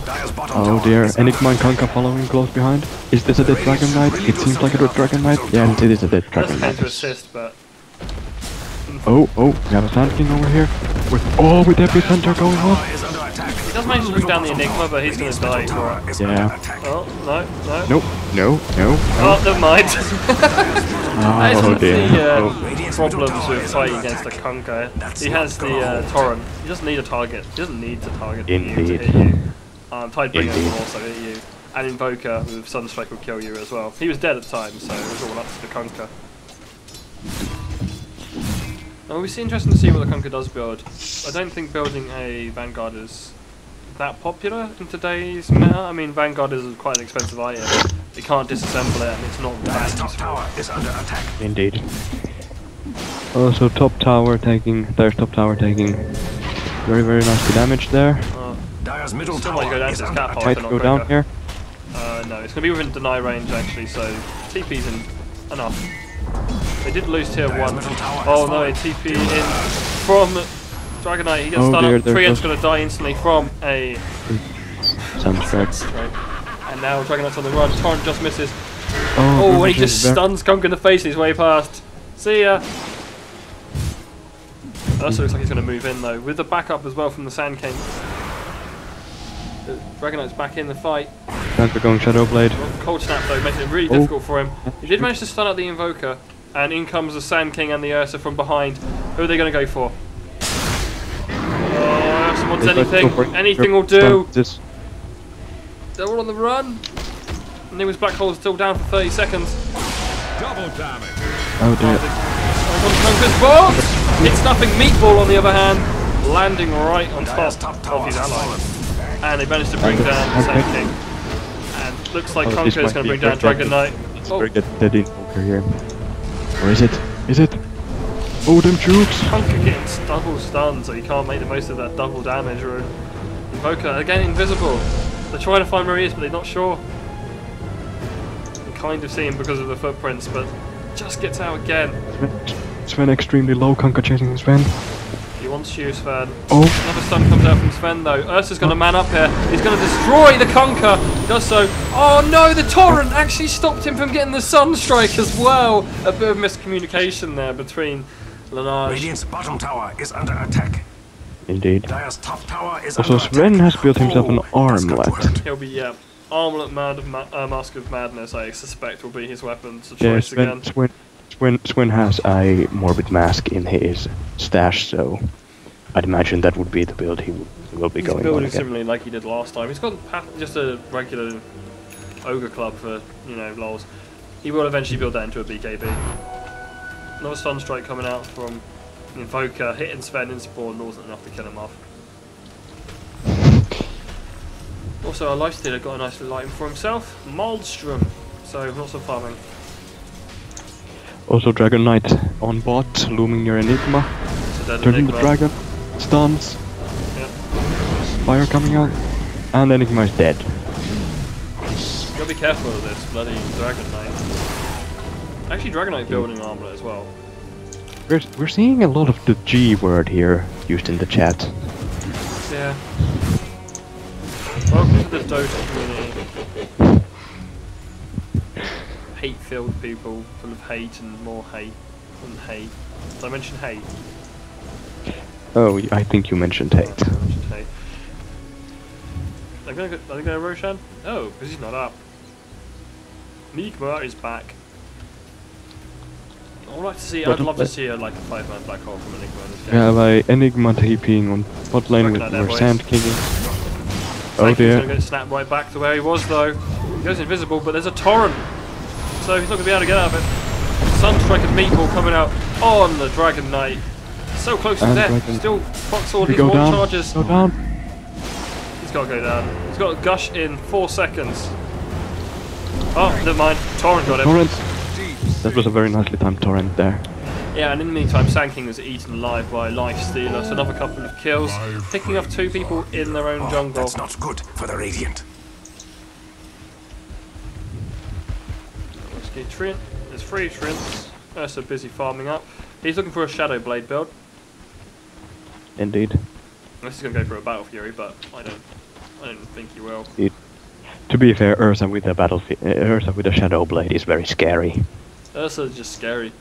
Dire's bottom Oh tower dear, is under Enigma and Kanka following close behind. Is this a dead Dragon Knight? It seems like a dead Dragon Knight. Yes, it is a dead That's Dragon going to Knight. assist, but... Oh, we have a Sand King over here. With Epicenter going off. is under attack. He does manage to bring down the Enigma, but he's going to die for it. Is Yeah. under attack. Oh, no. No. Oh, never mind. That is one Oh of dear. the Oh. problems with fighting against a Conquer. He has the Torrent. He doesn't need a target. He doesn't need to target you to Indeed. hit you. Tidebringer Indeed. will also hit you. And Invoker with Sunstrike will kill you as well. He was dead at the time, so it was all up to the Conquer. Now, it's interesting to see what the Conquer does build. I don't think building a Vanguard is that popular in today's meta. I mean, Vanguard is quite an expensive item. You can't disassemble it, and it's not Dire's that top useful. tower is under attack. Indeed. Also, top tower taking. There's top tower taking. Very nasty damage there. Dire's middle Still might go tower down is to his under cat attack. path. Might go down here. No, it's going to be within deny range actually, so TP's in enough. They did lose tier 1. Oh no, TP in from Dragon Knight. He gets Oh stunned dear, up. there's Treant's no- going to die instantly from a Sunstrike. strike. And now Dragon Knight's on the run. Torrent just misses. Oh, Oh, and he Ursa just is there. stuns Conk in the face his way past. See ya! Ursa looks like he's going to move in though, with the backup as well from the Sand King. Dragon Knight's back in the fight. Kanka going Shadow Blade. Cold Snap though, making it really difficult for him. He did manage to stun out the Invoker, and in comes the Sand King and the Ursa from behind. Who are they going to go for? Oh, Ursa wants They both go for anything. it. Anything will do. This. They're all on the run. And there was Black Hole's still down for 30 seconds. Oh dear. Conquer's bolt! It's nothing. Meatball on the other hand, landing right on top Dire's top of tower his has ally. fallen. And they managed to bring down the Sand King. And Looks like Oh, Conker this is might going to be bring down very Dragon deadly. Knight. Let's Oh, get dead Invoker here. Or is it? Is it? Oh, them jukes! Conker gets double stunned, so you can't make the most of that double damage. Or Invoker, again, invisible. They're trying to find where he is, but they're not sure. You kind of see him because of the footprints, but just gets out again. Sven extremely low, Conker chasing Sven. He wants you, Sven. Oh! Another stun comes out from Sven though. Ursa's going to man up here. He's going to destroy the Conker. He does so. Oh no, the Torrent actually stopped him from getting the Sunstrike as well. A bit of miscommunication there between Linaje. Radiant's bottom tower is under attack. Indeed. Dire's top tower is Also, under Sven attack. has built himself an Oh, that's got armlet. word. He'll be, yeah, Armlet Mask of Madness, I suspect, will be his weapon of Yeah, choice again. Sven has a Morbid Mask in his stash, so I'd imagine that would be the build he will be He's going on building again. similarly like he did last time. He's got just a regular Ogre Club for, you know, lols. He will eventually build that into a BKB. Another Sunstrike coming out from Invoker, hitting Sven in spawn wasn't enough to kill him off. Also, our Lifestealer got a nice little item for himself, Maelstrom, so lots of farming. Also, Dragon Knight on bot, looming near Enigma, So dead turning the Enigma. dragon, stuns, Yeah. fire coming out, and Enigma is dead. You gotta be careful of this bloody Dragon Knight. Actually, Dragon Knight building armlet as well. We're seeing a lot of the G word here used in the chat. Yeah. Welcome to the Dota community. Hate-filled people, full of hate and more hate and hate. Did I mention hate? Oh, I think you mentioned hate. I mentioned hate. Are they going to Roshan? Oh, because he's not up. Enigma is back. I'd like to see. I'd love to see a 5-man black hole from Enigma in this game. Yeah, like Enigma TPing on bot lane with Looking at their more Sand King. Oh He's dear. going to get snapped right back to where he was though. He goes invisible, but there's a torrent, so he's not going to be able to get out of it. Sunstrike and Meatball coming out on the Dragon Knight. So close to And death. Dragon- Still Foxhole, We he's go one down. charges. Go down. He's got to go down. He's got to gush in 4 seconds. Oh, never mind. Torrent got him. Torrent. That was a very nicely timed torrent there. Yeah, and in the meantime, Sand King was eaten alive by Lifestealer, so another couple of kills, picking off 2 people in their own Oh, jungle. that's not good for the Radiant. Let's get Trent. There's 3 Trents. Ursa busy farming up. He's looking for a Shadow Blade build. Indeed. Unless he's going to go for a Battle Fury, but I don't think he will. To be fair, Ursa with a Shadow Blade is very scary. Ursa's just scary.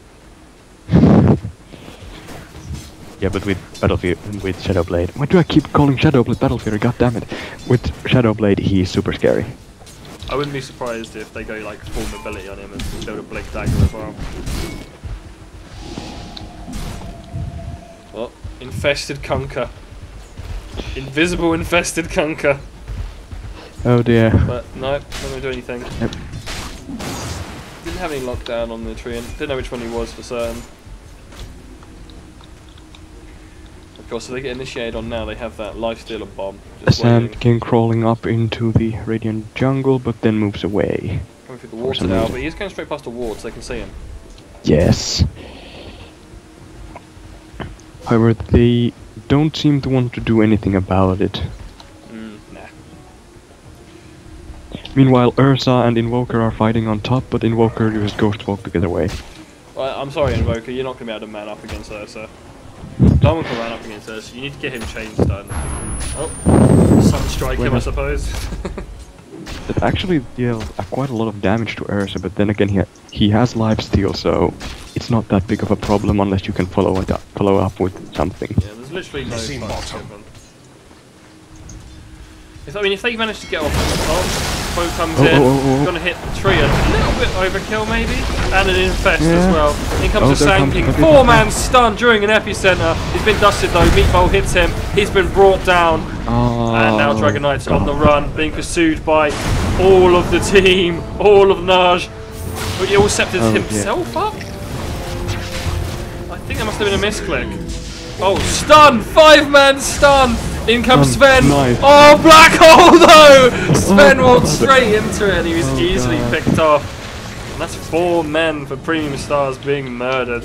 Yeah, but with Shadow Blade, why do I keep calling Shadow Blade Battle Fury? God damn it! With Shadow Blade, he's super scary. I wouldn't be surprised if they go like full mobility on him and build a Blink Dagger as well. Well, infested Conker. Invisible infested Conker. Oh dear. But no, not going to do anything. Yep. Didn't have any lockdown on the tree and didn't know which one he was for certain. Of course, if they get initiated on now, they have that Lifestealer bomb. A Just Sand waiting. King crawling up into the Radiant jungle, but then moves away. Coming through the for water some now, reason. but he's going straight past the ward so they can see him. Yes. However, they don't seem to want to do anything about it. Nah. Meanwhile, Ursa and Invoker are fighting on top, but Invoker uses Ghost Walk to get away. Well, I'm sorry, Invoker, you're not going to be able to man up against Ursa. No one can man up against Ursa. You need to get him chain stun. Oh, Sunstrike him, I suppose. That actually deals quite a lot of damage to Ursa, but then again, he has lifesteal, so it's not that big of a problem unless you can follow up with something. Yeah, there's literally no fucks given. If they manage to get off the top, Bo comes in, gonna hit the tree, a little bit overkill maybe, and an infest as well. In comes the Sand King, 4-man stun during an epicenter. He's been dusted though, Meatball hits him, he's been brought down, and now Dragon Knight's on the run, being pursued by all of the team, all of Naj. But he all scepted himself up? I think that must have been a misclick. Oh, stun! 5-man stun! In comes Sven! Nice. Oh, black hole though! Sven walked straight into it and he was easily picked off. And that's 4 men for premium stars being murdered.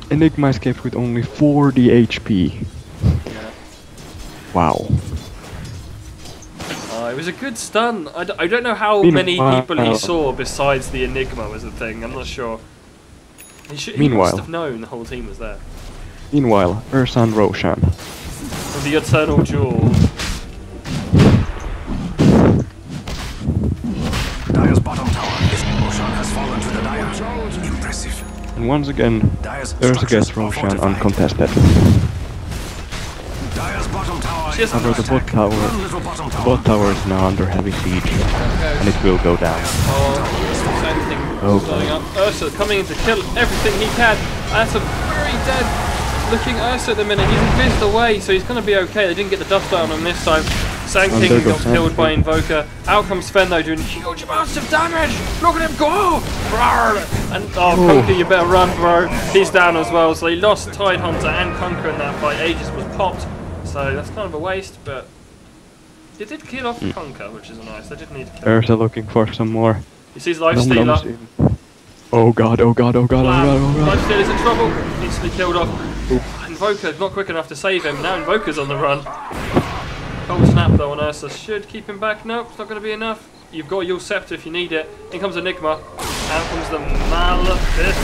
Enigma escaped with only 40 HP. Yeah. Wow. It was a good stun. I don't know how many people he saw besides the Enigma was the thing. I'm not sure. He must have known the whole team was there. Meanwhile, Ursa and Roshan. With the eternal duel. Dire's bottom tower is Roshan has fallen to the Dire. Impressive. And once again, Ursa gets Roshan uncontested. Dire's bottom tower is under the bot tower is now under heavy siege, and it will go down. Going up. Ursa coming in to kill everything he can. That's a very dead looking Ursa at the minute. He's invised away, so he's going to be okay. They didn't get the dust down on him this time. Sand King got killed by Invoker. Out comes Sven though, doing huge amounts of damage. Look at him go! And Conker, you better run, bro. He's down as well. So they lost Tidehunter and Conker in that fight. Aegis was popped, so that's kind of a waste. But they did kill off Conker, which is nice. They did need to kill him. Ursa looking for some more. He sees Lifestealer. Oh god, oh god, oh god, oh god, oh god. Lifestealer's in trouble. Easily killed off. Invoker not quick enough to save him. Now Invoker's on the run. Cold snap though on Ursa. Should keep him back. Nope, it's not going to be enough. You've got your Scepter if you need it. In comes Enigma. Out comes the Malefice.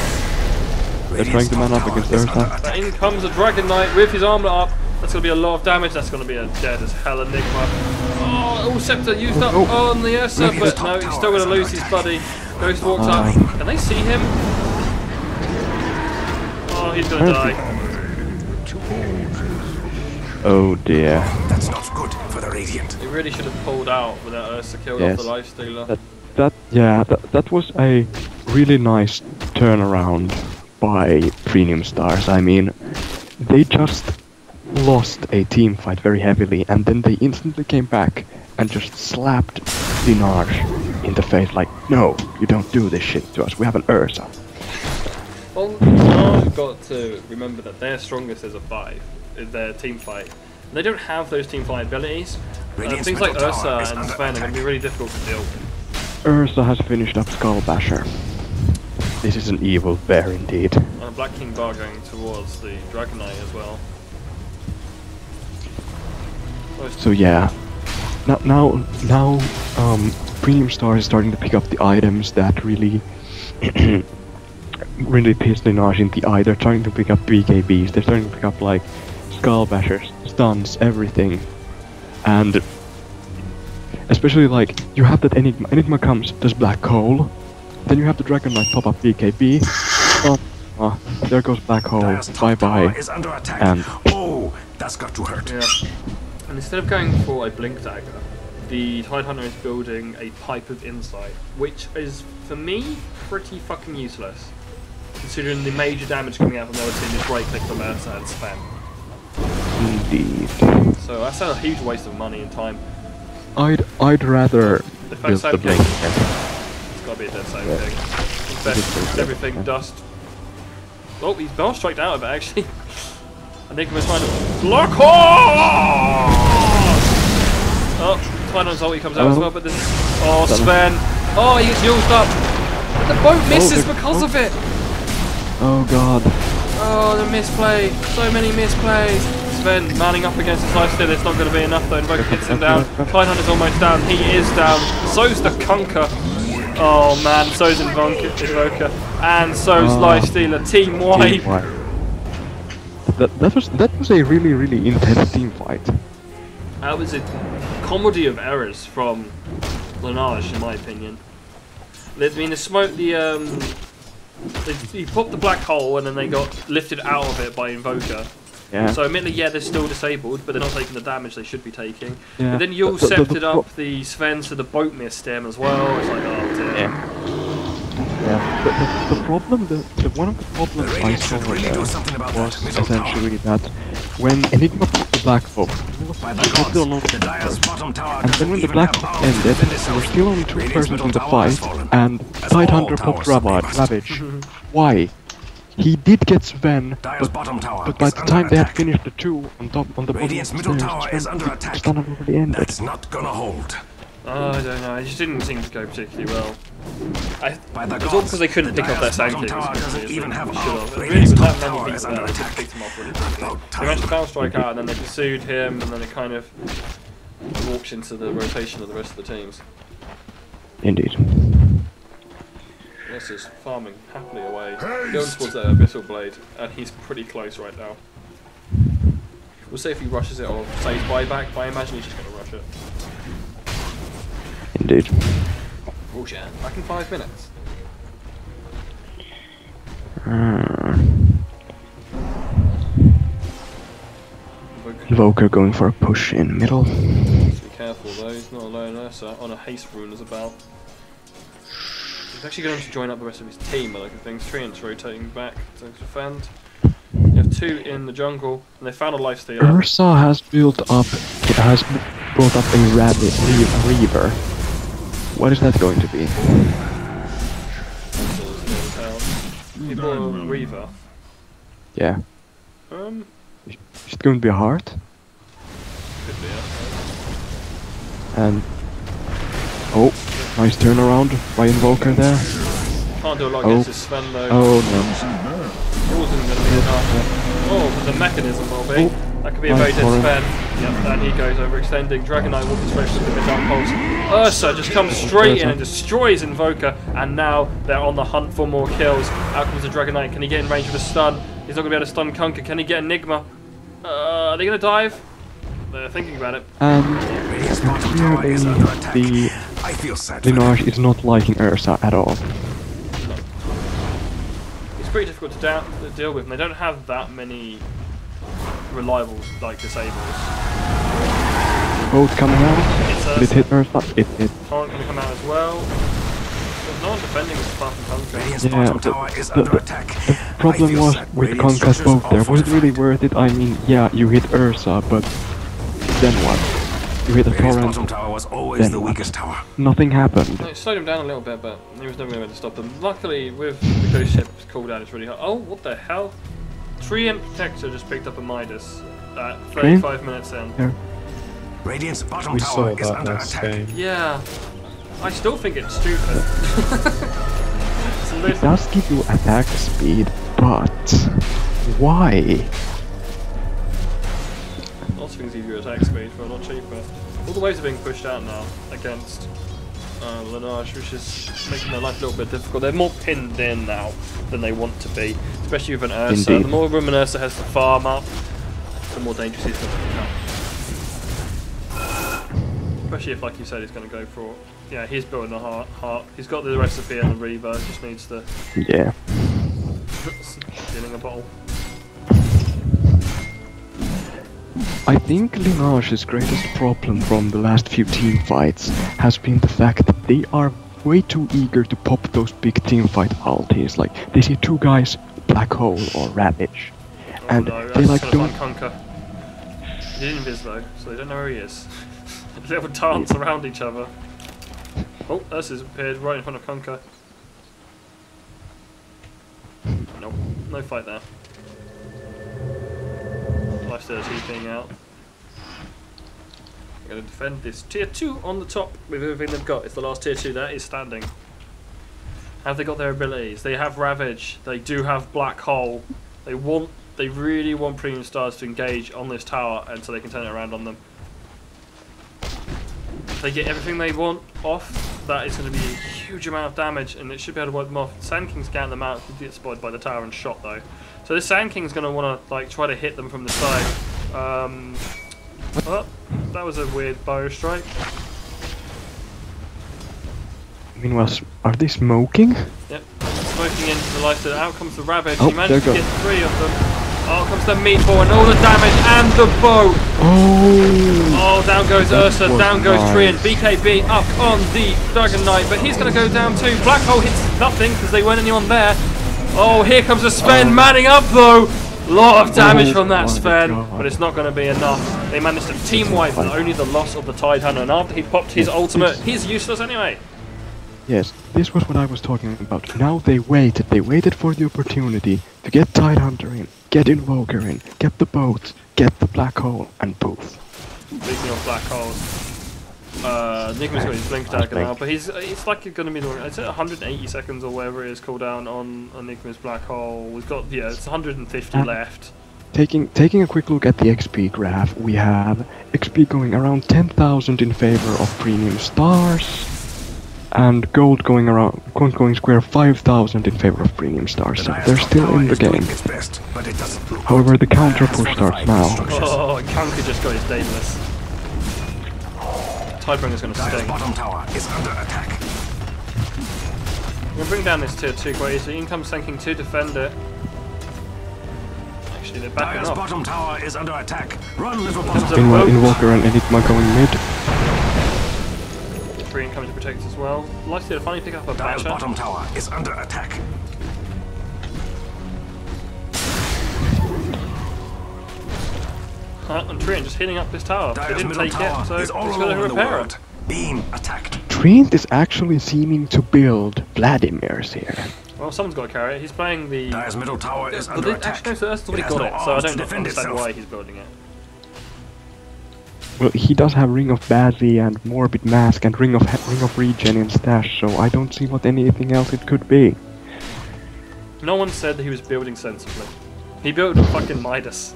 They're trying to man up against Ursa. But in comes a Dragon Knight with his armor up. That's going to be a lot of damage. That's going to be a dead as hell Enigma. Oh, all Scepter used up on the Ursa, but no, he's still going to lose his buddy. Ghost walks up. Can they see him? Oh, he's going to die. Oh dear. That's not good for the Radiant. He really should have pulled out with that Ursa killed off the Lifestealer. That was a really nice turnaround by Premium Stars. I mean, they just lost a team fight very heavily, and then they instantly came back and just slapped Linaje in the face like, no, you don't do this shit to us, we have an Ursa. Well, Linaje got to remember that their strongest is a 5, is their team fight. And they don't have those team fight abilities. Things like Ursa and Sven are going to be really difficult to deal with. Ursa has finished up Skull Basher. This is an evil bear indeed. And a Black King Bar going towards the Dragon Knight as well. So yeah, now, Premium Star is starting to pick up the items that really, really piss Linaje in the eye. They're trying to pick up BKBs. They're starting to pick up like Skull Bashers, stuns, everything, and especially like you have that Enigma. Enigma comes, does Black Hole, then you have the Dragon Knight pop up BKB. There goes Black Hole. Bye bye. And that's got to hurt. Yeah. And instead of going for a Blink Dagger, the Tidehunter is building a Pipe of Insight, which is, for me, pretty fucking useless. Considering the major damage coming out from the other team is right-click from Ursa and Spam. Indeed. So that's a huge waste of money and time. I'd rather build the Blink. It's gotta be a dead save thing. Infect everything, dust. Oh, he's bell striked out of it actually. Enigma's trying to block off! Oh, Tidehunter's ulti comes out as well, but this is... Oh, Sven! Oh, he gets used up! The boat misses because of it! Oh god. Oh, the misplay! So many misplays! Sven manning up against his Lifestealer, it's not going to be enough though. Invoker hits him down. Tidehunter's almost down, he is down. So's the Conker. Oh man, so's Invoker. And so's Lifestealer. Team wipe! That was a really intense team fight. That was a comedy of errors from Linaje, in my opinion. I mean, the smoke, he popped the black hole and then they got lifted out of it by Invoker. Yeah. So admittedly, yeah, they're still disabled, but they're not taking the damage they should be taking. Yeah. But then you all scepted up the Sven, so the boat missed him as well. It's like, oh dear. Yeah. The problem, one of the problems I saw there was essentially that when Enigma put the black hole, and then when the black hole ended, there were still only 2 persons in the fight, and Tidehunter popped Ravage. Why? He did get Sven, but by the time they had finished the 2 on the bottom of the stairs, Sven had already ended. That's not gonna hold. Oh, I don't know. It just didn't seem to go particularly well. By the It's all gods, because they couldn't the pick up their Dire's Sand bottom Kings. tower doesn't even have armor. Really, Radiant's with top that many tower people is there, under they could attack. pick them off really quickly. About They managed to time. bounce strike out, and then they pursued him, and then they kind of walked into the rotation of the rest of the teams. Indeed. This is farming happily away, going towards that Abyssal Blade, and he's pretty close right now. We'll see if he rushes it or saves buyback, but I imagine he's just going to rush it. Indeed. Bullshit. Back in 5 minutes. Evoker going for a push in middle. Be careful though, he's not alone Ursa on a haste rune as about. He's actually going to join up the rest of his team by the look of things. Treant's rotating back to defend. You have 2 in the jungle, and they found a lifestealer. Ursa has brought up a Reaver. What is that going to be? He bought a Reaver. Yeah. Is it going to be a heart? Could be, And oh, nice turnaround by Invoker there. Can't do a lot against this Sven though. Oh It wasn't going to be enough. Oh, but the mechanism will be. That could be a very Nice dead torrent. Sven. Yep, and he goes overextending. Dragonite walks straight to the mid-down pulse. Ursa just comes straight in and destroys Invoker, and now they're on the hunt for more kills. Out comes the Dragonite. Can he get in range with a stun? He's not going to be able to stun Kunkka. Can he get Enigma? Are they going to dive? They're thinking about it. Radiant's bottom tower is Clearly, under attack. the I feel sad for them. Linaje is not liking Ursa at all. It's pretty difficult to deal with, and they don't have that many reliable like disables. Boat coming out. It's Did it hit Ursa? It hit. Torrent going to come out as well. There's no one defending this apart from Kunkka. Radiant's Yeah, bottom tower is under attack. The problem was with Kunkka's boat there. Was it really worth it? I mean, yeah, you hit Ursa, but then what? You hit a Radiant's torrent. bottom tower was always Then the what? weakest tower. Nothing happened. No, it slowed him down a little bit, but he was never going to be able to stop them. Luckily, with the Ghost Ship's cooldown, it's really hard. Oh, what the hell? Treant Protector just picked up a Midas at 35 minutes in. Here. Radiant's bottom We saw tower is that under last attack. game. Yeah, I still think it's stupid. It's a It little- does give you attack speed, but why? Lots of things give you attack speed for a lot cheaper. All the waves are being pushed out now against Linaje, which is making their life a little bit difficult. They're more pinned in now than they want to be, especially with an Ursa. Indeed. The more room an Ursa has to farm up, the more dangerous he's going to become. Especially if, like you said, he's going to go for... Yeah, he's building a heart. He's got the recipe and the Reaver, just needs to... Yeah. Getting a bottle. I think Linage's greatest problem from the last few team fights has been the fact that they are way too eager to pop those big team fight ultis. Like, they see 2 guys, Black Hole or Ravage, and no, they like don't... Kunkka. He didn't invis though, so they don't know where he is. They will dance around each other. Oh, Ursa's appeared right in front of Kunkka. Nope, no fight there. Lifesteal's heaping out. They're going to defend this tier 2 on the top with everything they've got. It's the last tier 2 that is standing. Have they got their abilities? They have Ravage. They do have Black Hole. They really want Premium Stars to engage on this tower until they can turn it around on them. If they get everything they want off, that is going to be a huge amount of damage, and it should be able to wipe them off. Sand King's counting them out. He gets spotted by the tower and shot though. So this Sand King's going to want to like try to hit them from the side. Oh, that was a weird bow strike. Meanwhile, are they smoking? Yep, smoking into the life. Out comes the Ravage. Oh, He managed to there get 3 of them. Oh, comes the meatball and all the damage and the bow. Oh! Oh, down goes That Ursa, was down goes nice. Treant. BKB up on the Dragon Knight, but he's going to go down too. Black Hole hits nothing because they weren't anyone there. Oh, here comes a Sven manning up though. Lot of damage from that my Sven, God. but it's not going to be enough. They managed to team wipe with only the loss of the Tidehunter, and after he popped his ultimate, he's useless anyway. Yes, this was what I was talking about. Now they waited for the opportunity to get Tidehunter in, get Invoker in, get the boat, get the Black Hole, and poof. Speaking of black holes, Nicholas got his blink dagger now, but it's like going to be it's at 180 seconds or whatever it is cooldown on Nicholas black hole. We've got it's 150 left. Taking a quick look at the XP graph, we have XP going around 10,000 in favor of premium stars, and gold going square 5,000 in favor of premium stars. So they're still in the game. However, the counter push starts now. Oh, Kanka just got his Daedalus. Tidebringer's going to sting. Bottom tower is under attack. I'm going to bring down this tier 2 quite easily. In comes Senking to defend it. Actually, they're backing Dire's off. bottom tower is under attack. Run, little bottom. Meanwhile, Invoker and Enigma going mid. Green coming to protect as well. Likely to finally pick up a Dire's Basher. bottom tower is under attack. And Trian just hitting up this tower. They Dire's didn't middle take tower it, so is it's all going to alone in the repair world. it. Being attacked. Trent is actually seeming to build Vladimir's here. Well, someone's got to carry it. He's playing the... Dire's middle tower is Well, under attack. actually, no, so that's already It has got no it, so I arms to don't defend understand itself. why he's building it. Well, he does have Ring of Badly and Morbid Mask and Ring of Regen in stash, so I don't see what anything else it could be. No one said that he was building sensibly. He built a fucking Midas.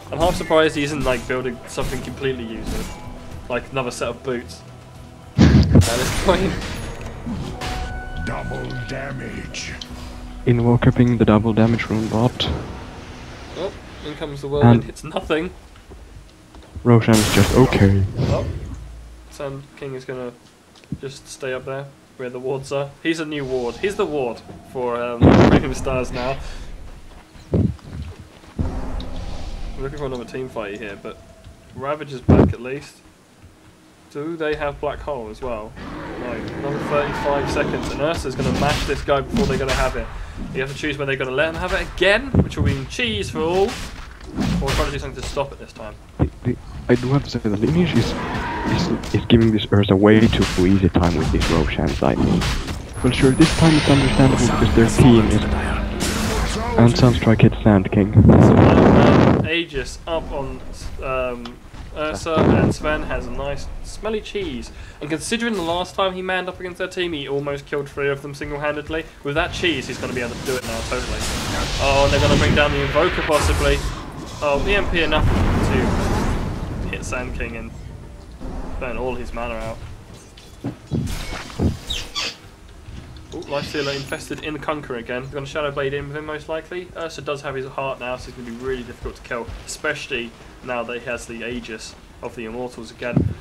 I'm half surprised he isn't like building something completely useless, like another set of boots. At this point, Double damage. Invoker ping the double damage rune bot. oh, in comes the whirlwind, hits nothing. Roshan is just okay. Oh, Sand King is gonna just stay up there where the wards are. He's a new ward. He's the ward for Premium Stars now. I'm looking for another team fight here, but Ravage is back at least. Do they have Black Hole as well? No, another 35 seconds, and Ursa's going to mash this guy before they're going to have it. You have to choose when they're going to let him have it again, which will mean cheese for all, or try to do something to stop it this time. I do have to say that Linaje is giving this Ursa way too easy time with these Roshans, I mean. Well sure, this time it's understandable because their team is... And Sunstrike hits Sand King. Aegis up on Ursa, and Sven has a nice smelly cheese. And considering the last time he manned up against their team, he almost killed 3 of them single-handedly. With that cheese, he's going to be able to do it now, totally. Oh, and they're going to bring down the Invoker, possibly. Oh, EMP enough to hit Sand King and burn all his mana out. Oh, Lifestealer infested in the Conqueror again. He's going to Shadow Blade in with him most likely. Ursa does have his heart now, so it's going to be really difficult to kill, especially now that he has the Aegis of the Immortals again.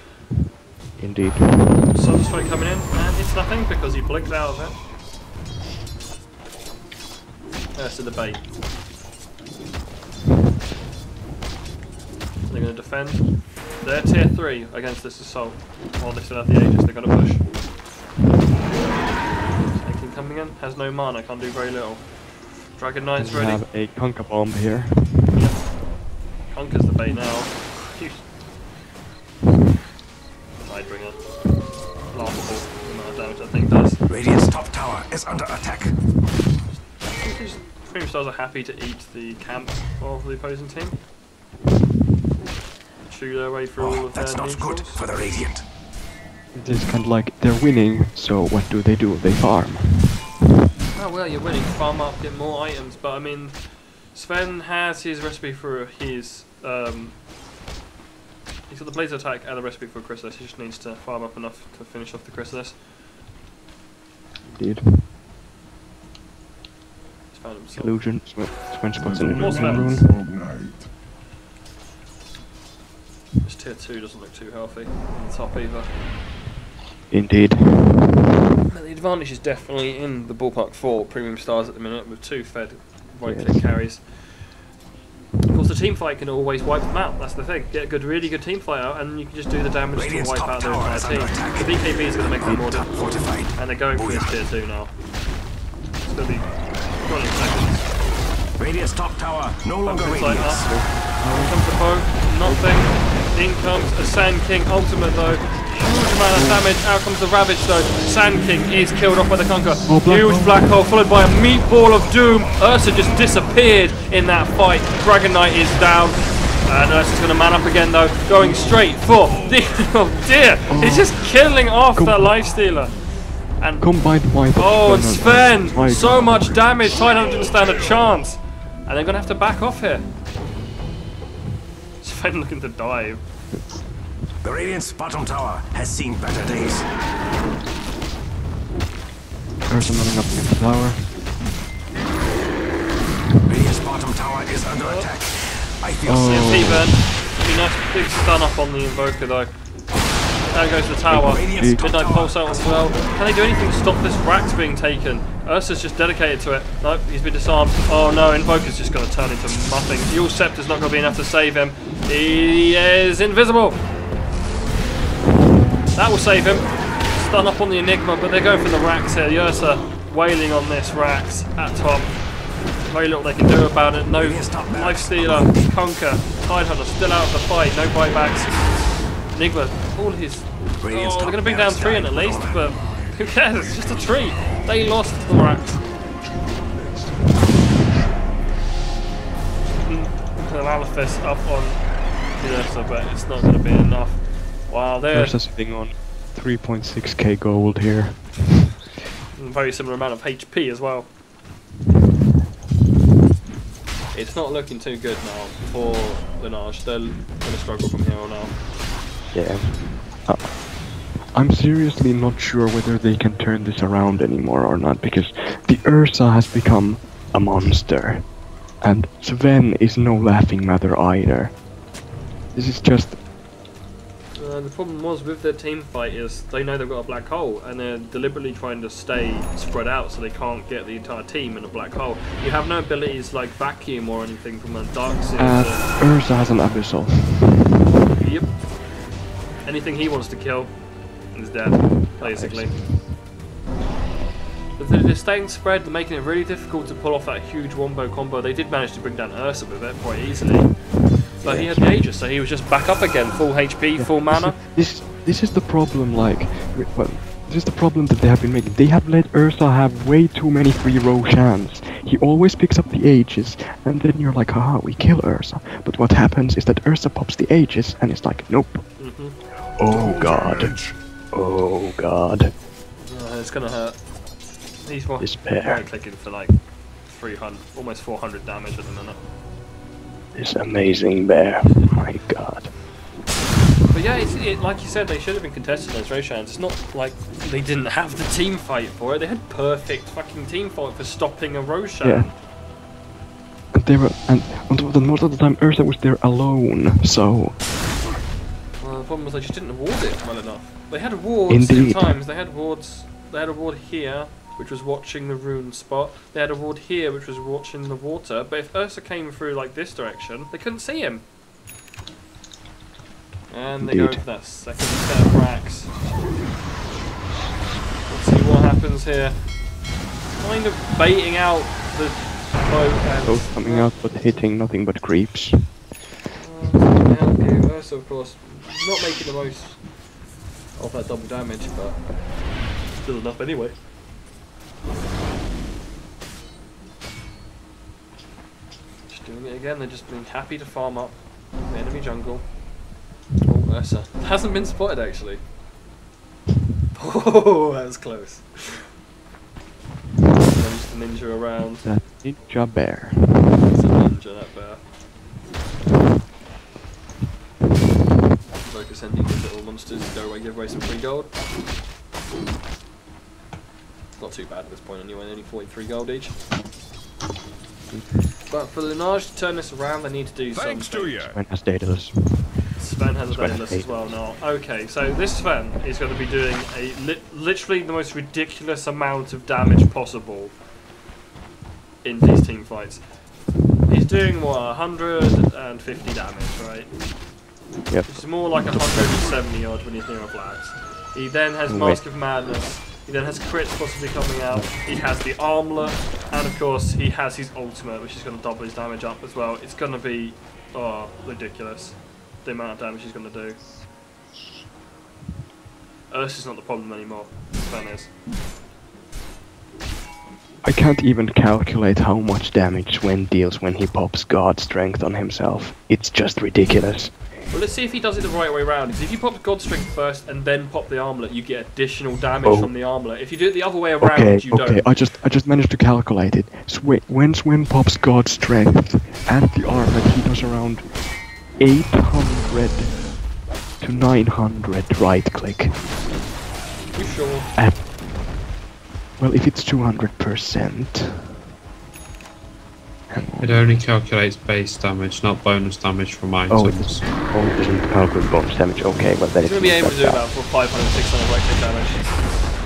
Indeed. Sunstrike coming in, and it's nothing because he blinked out of it. Ursa the bait. They're going to defend. They're tier 3 against this assault. While they still have the Aegis, they're going to push. Coming in, has no mana, can't do very little. Dragon Knight's We ready. have a Conka bomb here. Conker's the bait now. Tidebringer. Laughable the amount of damage that thing does. Radiant's top tower is under attack. I think these Premium Stars are happy to eat the camp of the opposing team. Chew their way through all of their That's not neutrals. good for the Radiant. It is kind of like they're winning, so what do? They farm. Oh well, you're winning. Farm up, get more items, but I mean, Sven has his recipe for his. He's got the Blaze Attack and the recipe for a Chrysalis. He just needs to farm up enough to finish off the Chrysalis. Indeed. He's found himself. Illusion, Sven spots an More illusion Svens. rune. Night. This tier 2 doesn't look too healthy on the top either. Indeed. But the advantage is definitely in the ballpark for Premium Stars at the minute, with 2 fed right-click carries. Of course, the team fight can always wipe them out. That's the thing. Get a really good team fight out, and you can just do the damage Radiant's to wipe top out their tower entire is team. under attack. The BKB is going to make them more Top difficult, fortified. and they're going for this tier 2 now. It's going to be 20 seconds. Radiant's top tower no longer Like radiant. that. In comes the bow, nothing. In comes a Sand King ultimate though. Huge amount of damage. Out comes the Ravage though. Sand King is killed off by the Conqueror. Huge black hole followed by a meatball of doom. Ursa just disappeared in that fight. Dragon Knight is down. And Ursa's going to man up again though, going straight for the... Oh dear! He's just killing off that lifestealer. And Combined by the oh, and Sven! My So God. much damage, Tidehunter didn't stand a chance. And they're going to have to back off here. Sven looking to dive. The Radiant's bottom tower has seen better days. Ursa running up against the tower. Radiant's bottom tower is under attack. I feel CMP burn. Nice big stun up on the Invoker though. There goes the tower. Midnight Pulse out as well. Can they do anything to stop this Rax being taken? Ursa's just dedicated to it. Nope, he's been disarmed. Oh no, Invoker's just going to turn into nothing. Dual Scepter's not going to be enough to save him. He is invisible. That will save him. Stun up on the Enigma, but they're going for the Rax here. The Ursa wailing on this Rax at top. Very little they can do about it. No Lifestealer, Conquer, Tidehunter still out of the fight. No buybacks. Enigma, all his... Oh, they're going to bring down 3 in at least, but who cares? It's just a tree. They lost the Rax. Analysis up on the Ursa, but it's not going to be enough. Wow, they're... Ursa sitting on 3.6k gold here. Very similar amount of HP as well. It's not looking too good now for Linaje. They're going to struggle from here on out. Yeah. I'm seriously not sure whether they can turn this around anymore or not, because the Ursa has become a monster. And Sven is no laughing matter either. This is just... The problem was with their team fight is they know they've got a black hole and they're deliberately trying to stay spread out so they can't get the entire team in a black hole. You have no abilities like vacuum or anything from a dark series. Ursa has an abyssal. Yep. Anything he wants to kill is dead, basically. But they're staying spread, they're making it really difficult to pull off that huge wombo combo. They did manage to bring down Ursa with it quite easily. But he had the Aegis, so he was just back up again, full HP, full mana. This is the problem, like, well, this is the problem that they have been making. They have let Ursa have way too many free Roshans. He always picks up the Aegis, and then you're like, haha, we kill Ursa. But what happens is that Ursa pops the Aegis, and it's like, nope. Oh god. Oh god. It's gonna hurt. He's clicking for like 300, almost 400 damage at the minute. This amazing bear. My god. But yeah, like you said, they should have been contested those Roshans. It's not like they didn't have the team fight for it. They had perfect fucking team fight for stopping a Roshan. Yeah. And they were, and on top of that, most of the time Ursa was there alone, so... Well, the problem was they just didn't ward it well enough. They had wards at times. They had wards. They had a ward here, which was watching the rune spot. They had a ward here, which was watching the water. But if Ursa came through like this direction, they couldn't see him. And they go for that second set of racks. Let's see what happens here. Kind of baiting out the boat and... Both coming out but hitting nothing but creeps. Ursa, of course, not making the most of that double damage, but still enough anyway. Just doing it again, they're just being happy to farm up the enemy jungle. Oh, Ursa. Hasn't been spotted actually. Oh, that was close. Just a ninja around. That ninja bear. It's a ninja, that bear. Focus sending these little monsters to go away, give away some free gold. Not too bad at this point anyway, only 43 gold each. But for Linaje to turn this around, they need to do something. Thanks to you. Sven has Daedalus. Sven has a Daedalus as well now. Okay, so this Sven is going to be doing a literally the most ridiculous amount of damage possible in these team fights. He's doing what, 150 damage, right? Yep. It's more like 170 odd when he's near a flags. He then has Mask of Madness. He then has crits possibly coming out. He has the armlet, and of course he has his ultimate, which is going to double his damage up as well. It's going to be ridiculous, the amount of damage he's going to do. Ursa's not the problem anymore. Sven is. I can't even calculate how much damage Sven deals when he pops God Strength on himself. It's just ridiculous. Well, let's see if he does it the right way around. Because if you pop God Strength first and then pop the armlet, you get additional damage from the armlet. If you do it the other way around, you don't. I just managed to calculate it. When Sven pops God Strength and the armlet, he does around 800 to 900 right click. You sure? Well, if it's 200%. It only calculates base damage, not bonus damage from Oh, it items. doesn't calculate bonus damage. Okay, well then He's going to be able to do about 500, 600 right click damage.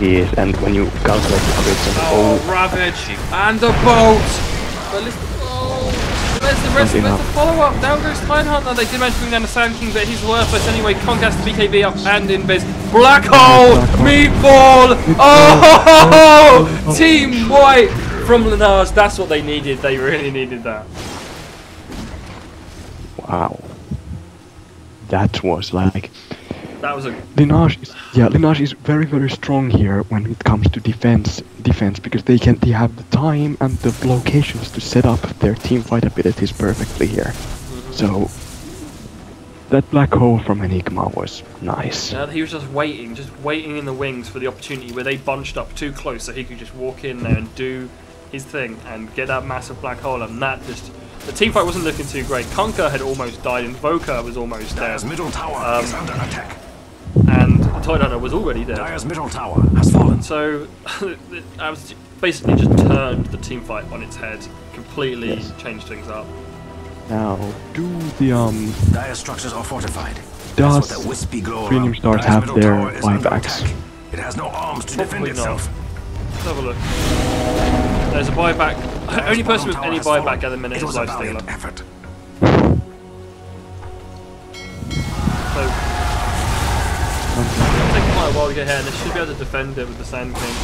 Yes, and when you calculate the crits and Oh, Ravage! And the bolt! But listen, where's the rest? Where's the follow-up? Down goes Tidehunter. They did manage to bring down the Sand King, but he's worthless anyway. Concast the BKB up and in biz. Black Hole! Meatball! Oh! Team White from Linaje. That's what they needed. They really needed that. wow. That was like... That was a... Linaje is very, very strong here when it comes to defense because they have the time and the locations to set up their team fight abilities perfectly here. So that black hole from Enigma was nice. Yeah, he was just waiting in the wings for the opportunity where they bunched up too close so he could just walk in there and do his thing and get that massive black hole, and that just... The team fight wasn't looking too great. Kunkka had almost died, Invoker was almost dead. Dire's middle tower is under attack. And Tidehunter was already dead. Dire's middle tower has fallen. So, I was basically just turned the team fight on its head, completely changed things up. Now, do the Dire structures are fortified. does That's what the wispy glow Premium around Stars Dire's have middle their tower is under buybacks? attack. It has no arms to defend Probably not. itself. Let's have a look. There's a buyback. Only person with any buyback at the minute It is was a Lifestealer. valiant effort. So, it'll take quite a while to get here, and they should be able to defend it with the Sand King.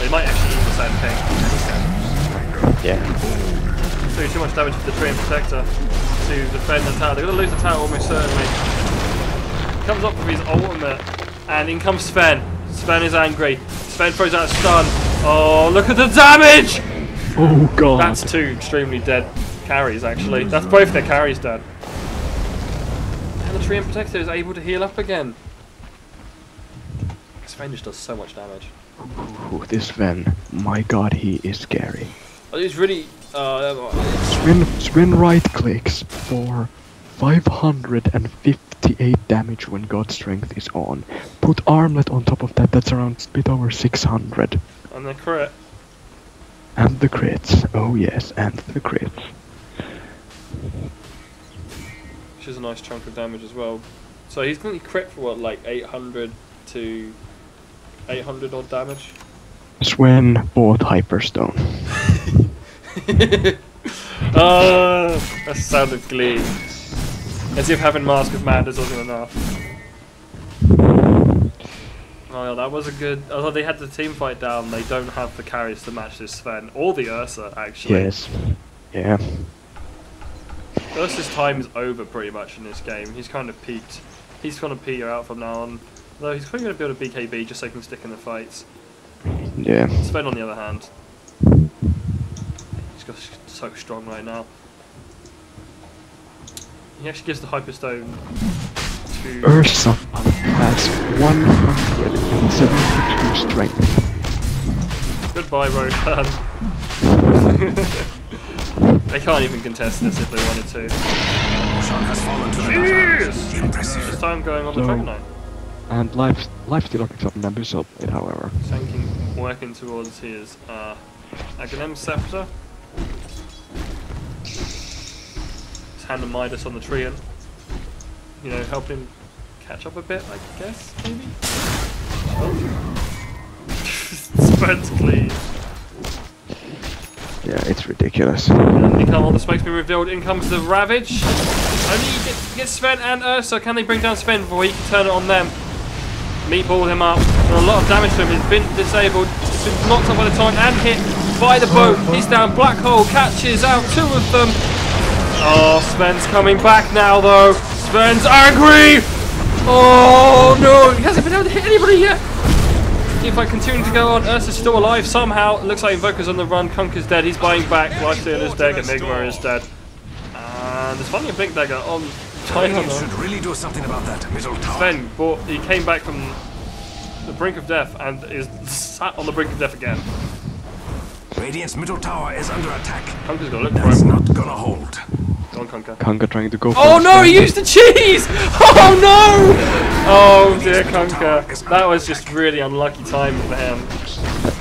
They might actually eat the Sand King. Yeah. Do too much damage to the Tree and Protector to defend the tower. They're going to lose the tower almost certainly. Comes up with his ultimate, and in comes Sven. Sven is angry. Sven throws out a stun. Oh, look at the damage! Oh god. That's two extremely dead carries, actually. That's both their carries dead. And the Tree and Protector is able to heal up again. Sven just does so much damage. Ooh, this Sven, my god, he is scary. It's really... Sven right clicks for 558 damage when God Strength is on. Put Armlet on top of that, that's around a bit over 600. And the crit. And the crits, oh yes, and the crits. Which is a nice chunk of damage as well. So he's going to crit for what, like 800 to 800 odd damage? Sven bought Hyperstone. That's the sound of glee. As if having Mask of Madness wasn't enough. Oh yeah, that was a good... Although they had the team fight down, they don't have the carries to match this Sven. Or the Ursa, actually. Yes. Yeah. Ursa's time is over pretty much in this game. He's kind of peaked. He's going to peter out from now on. Though he's probably going to build a BKB just so he can stick in the fights. Yeah. Sven on the other hand. He's so strong right now. He actually gives the Hyperstone to... Ursa has 172 strength. Goodbye, Rohan. They can't even contest this if they wanted to. Roshan has fallen to the Jeez! Impressive. It's time going on the So- Dragon Knight. And Lifestealer picks up an Abyssal Blade, however. Sand King working towards his Aghanim Scepter. His Hand of Midas on the tree and, you know, help him catch up a bit, I guess, maybe? Oh. Spen's clean. Yeah, it's ridiculous. And in comes all the smoke's been revealed. In comes the Ravage. Only gets Sven and Ursa. Can they bring down Sven before he can turn it on them? Meatball him up. And a lot of damage to him. He's been disabled. He's been knocked up by the time and hit by the boat. He's down. Black Hole catches out two of them. Oh, Sven's coming back now though. Sven's angry. Oh no, he hasn't been able to hit anybody yet. Teamfight continuing to go on. Ursa's still alive somehow. It looks like Invoker's on the run. Kunker's dead. He's buying back. Lifesteal is dead. Enigma is dead. And there's finally a Blink Dagger on China. Should really do something about that middle tower. Sven, but he came back from the brink of death and is sat on the brink of death again. Radiant's middle tower is under attack. Kunker's got to look for That's him. not gonna hold. Go on, Kunker. Kunker trying to go for Oh it. no, he used the cheese! Oh no! Oh dear, Kunker. That was just really unlucky timing for him.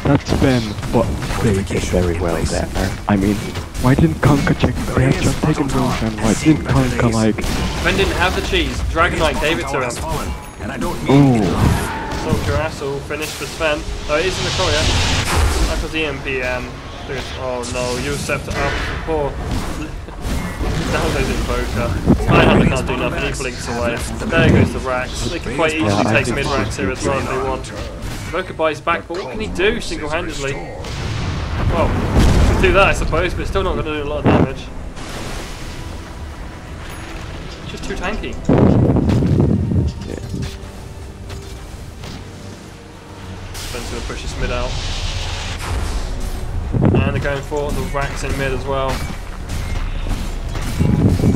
That's Ben, but they did very well there. I mean, why didn't Kunker check? They had just taken Roshan. Why didn't Kunker like? Ben didn't have the cheese. Dragon Knight gave it to him. And I don't mean Soldier Assel finished for Sven. Oh, it is in the courier. That was the MPM. Oh no, you stepped up poor. Down goes Invoker. Hunter can't do nothing, he blinks away. There goes the Rax. They can quite easily take mid-Rax here as well if they want. Invoker buys back, but what can he do single-handedly? Well, he can do that I suppose, but it's still not going to do a lot of damage. Just too tanky. Spen's going to push his mid out. And they're going for the Rax in mid as well.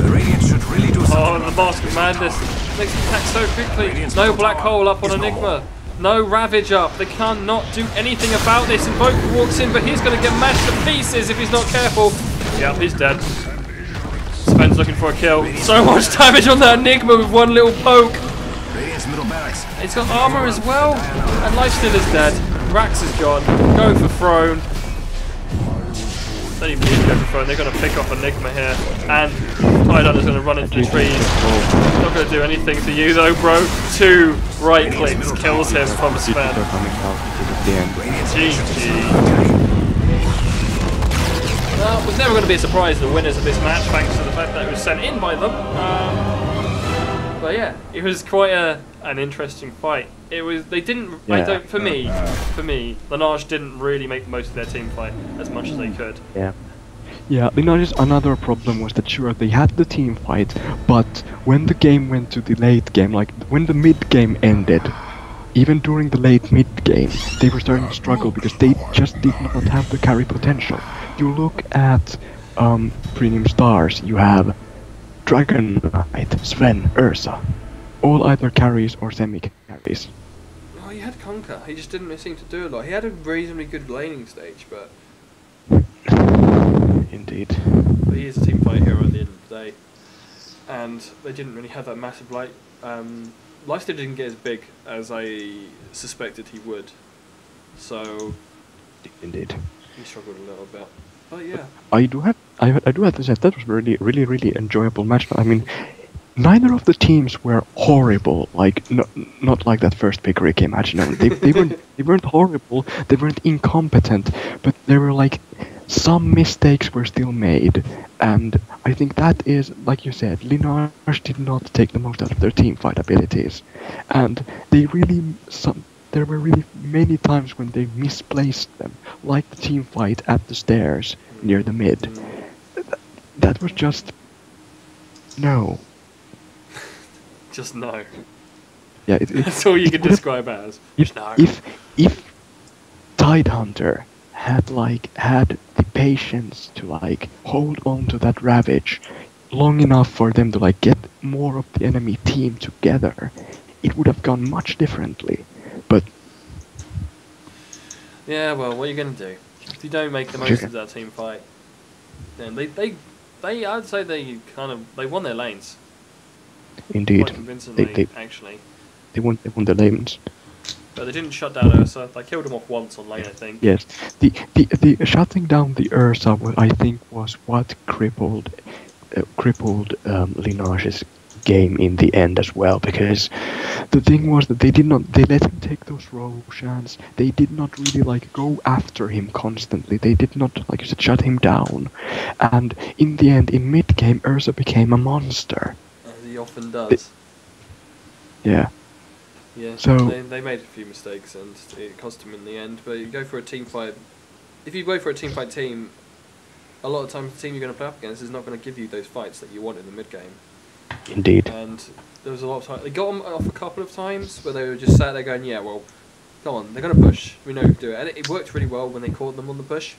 the Radiant should really do something. Oh, the Mask of Madness makes him attack so quickly. No Black Hole up on Enigma. No Ravage up. They cannot do anything about this. Invoker walks in, but he's going to get mashed to pieces if he's not careful. Yep, he's dead. Sven's looking for a kill. So much damage on that Enigma with one little poke. Radiant's middle barracks. It's got armor as well. And Lifesteal is dead. Rax is gone. Going for Throne. Don't even need to go for Throne. They're going to pick off Enigma here. And Tidehunter's going to run into the trees. Not going to do anything to you though, bro. 2 right clicks kills him from Sven. GG. Well, it was never going to be a surprise the winners of this match, thanks to the fact that it was sent in by them. But yeah, it was quite an interesting fight. It was. They didn't. Yeah. I don't. For me, Linaje didn't really make the most of their team fight as much as they could. Yeah. Yeah, Linaje's another problem was that sure, they had the team fight, but when the game went to the late game, like when the mid game ended, even during the late mid game, they were starting to struggle because they just did not have the carry potential. You look at premium stars, you have Dragon Knight, Sven, Ursa, all either carries or semi-carries. Oh, he had Kunker. He just didn't seem to do a lot. He had a reasonably good laning stage, but Indeed. he is a team fight hero at the end of the day. And they didn't really have that massive light. Lifesteal didn't get as big as I suspected he would. So Indeed. he struggled a little bit. But yeah. I do have to say that was really enjoyable match. I mean, neither of the teams were horrible. Like not like that first Pickerick match. No, they weren't horrible. They weren't incompetent, but there were like some mistakes were still made, and I think that is, like you said, Linaje did not take the most out of their team fight abilities, and they really there were really many times when they misplaced them, like the team fight at the stairs near the mid. That was just no. Just no. Yeah, That's all you can describe as. If Tidehunter had the patience to like hold on to that Ravage long enough for them to like get more of the enemy team together, it would have gone much differently. But yeah, well, what are you gonna do? If you don't make the most of that team fight, then they I'd say they won their lanes. Indeed, Quite convincingly, actually. They won the lanes. But they didn't shut down Ursa. They killed him off once on lane, I think. Yes, the shutting down the Ursa I think was what crippled Linaje's game in the end as well, because the thing was that they let him take those Roshans. They did not really like go after him constantly. They did not, like you said, shut him down. And in the end, in mid game, Ursa became a monster. As he often does. Yeah. Yeah, so they made a few mistakes and it cost him in the end. But you go for a team fight. If you go for a team fight team, a lot of times the team you're going to play up against is not going to give you those fights that you want in the mid game. Indeed. And there was a lot of time. They got him off a couple of times where they were just sat there going, yeah, well, Come on, they're gonna push. We know who to do it, and it worked really well when they caught them on the push.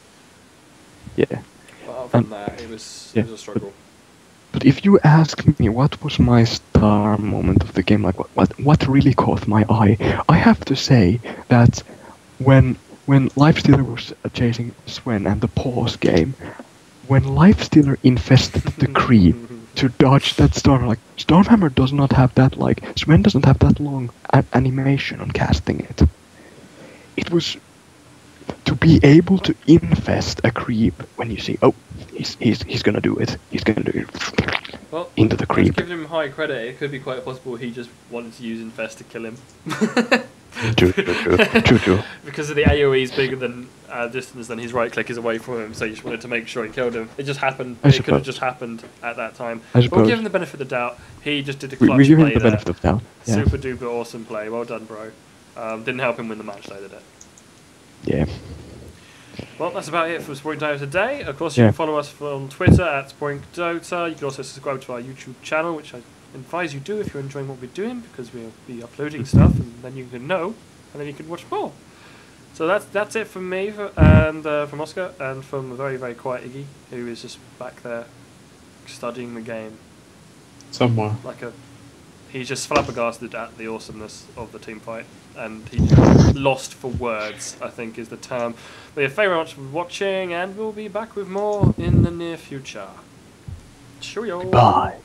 Yeah. But other than that, it was a struggle. But if you ask me what was my star moment of the game, like what really caught my eye, I have to say that when Lifestealer was chasing Sven and the pause game, when Lifestealer infested the creep to dodge that Storm, like Stormhammer does not have that, like Sven doesn't have that long animation on casting it. It was to be able to infest a creep when you see, oh, he's gonna do it. He's gonna do it. Well, into the creep. Give him high credit. It could be quite possible he just wanted to use Infest to kill him. True. Because of the AoE is bigger than distance, then his right click is away from him, so you just wanted to make sure he killed him. It just happened. It could have just happened at that time. But we'll give him the benefit of the doubt. He just did a clutch play. We give him the benefit of the doubt. Yeah. Super duper awesome play. Well done, bro. Didn't help him win the match though, did it? Yeah. Well, that's about it for Spoink Dota today. Of course, you can follow us on Twitter at Spoink Dota. You can also subscribe to our YouTube channel, which I advise you do if you're enjoying what we're doing, because we'll be uploading stuff, and then you can know, and then you can watch more. So that's it from me, and from Oscar, and from a very, very quiet Iggy, who is just back there studying the game. Somewhere. He's just flabbergasted at the awesomeness of the team fight, and he's lost for words, I think is the term. But yeah, thank you very much for watching, and we'll be back with more in the near future. Cheerio! Bye.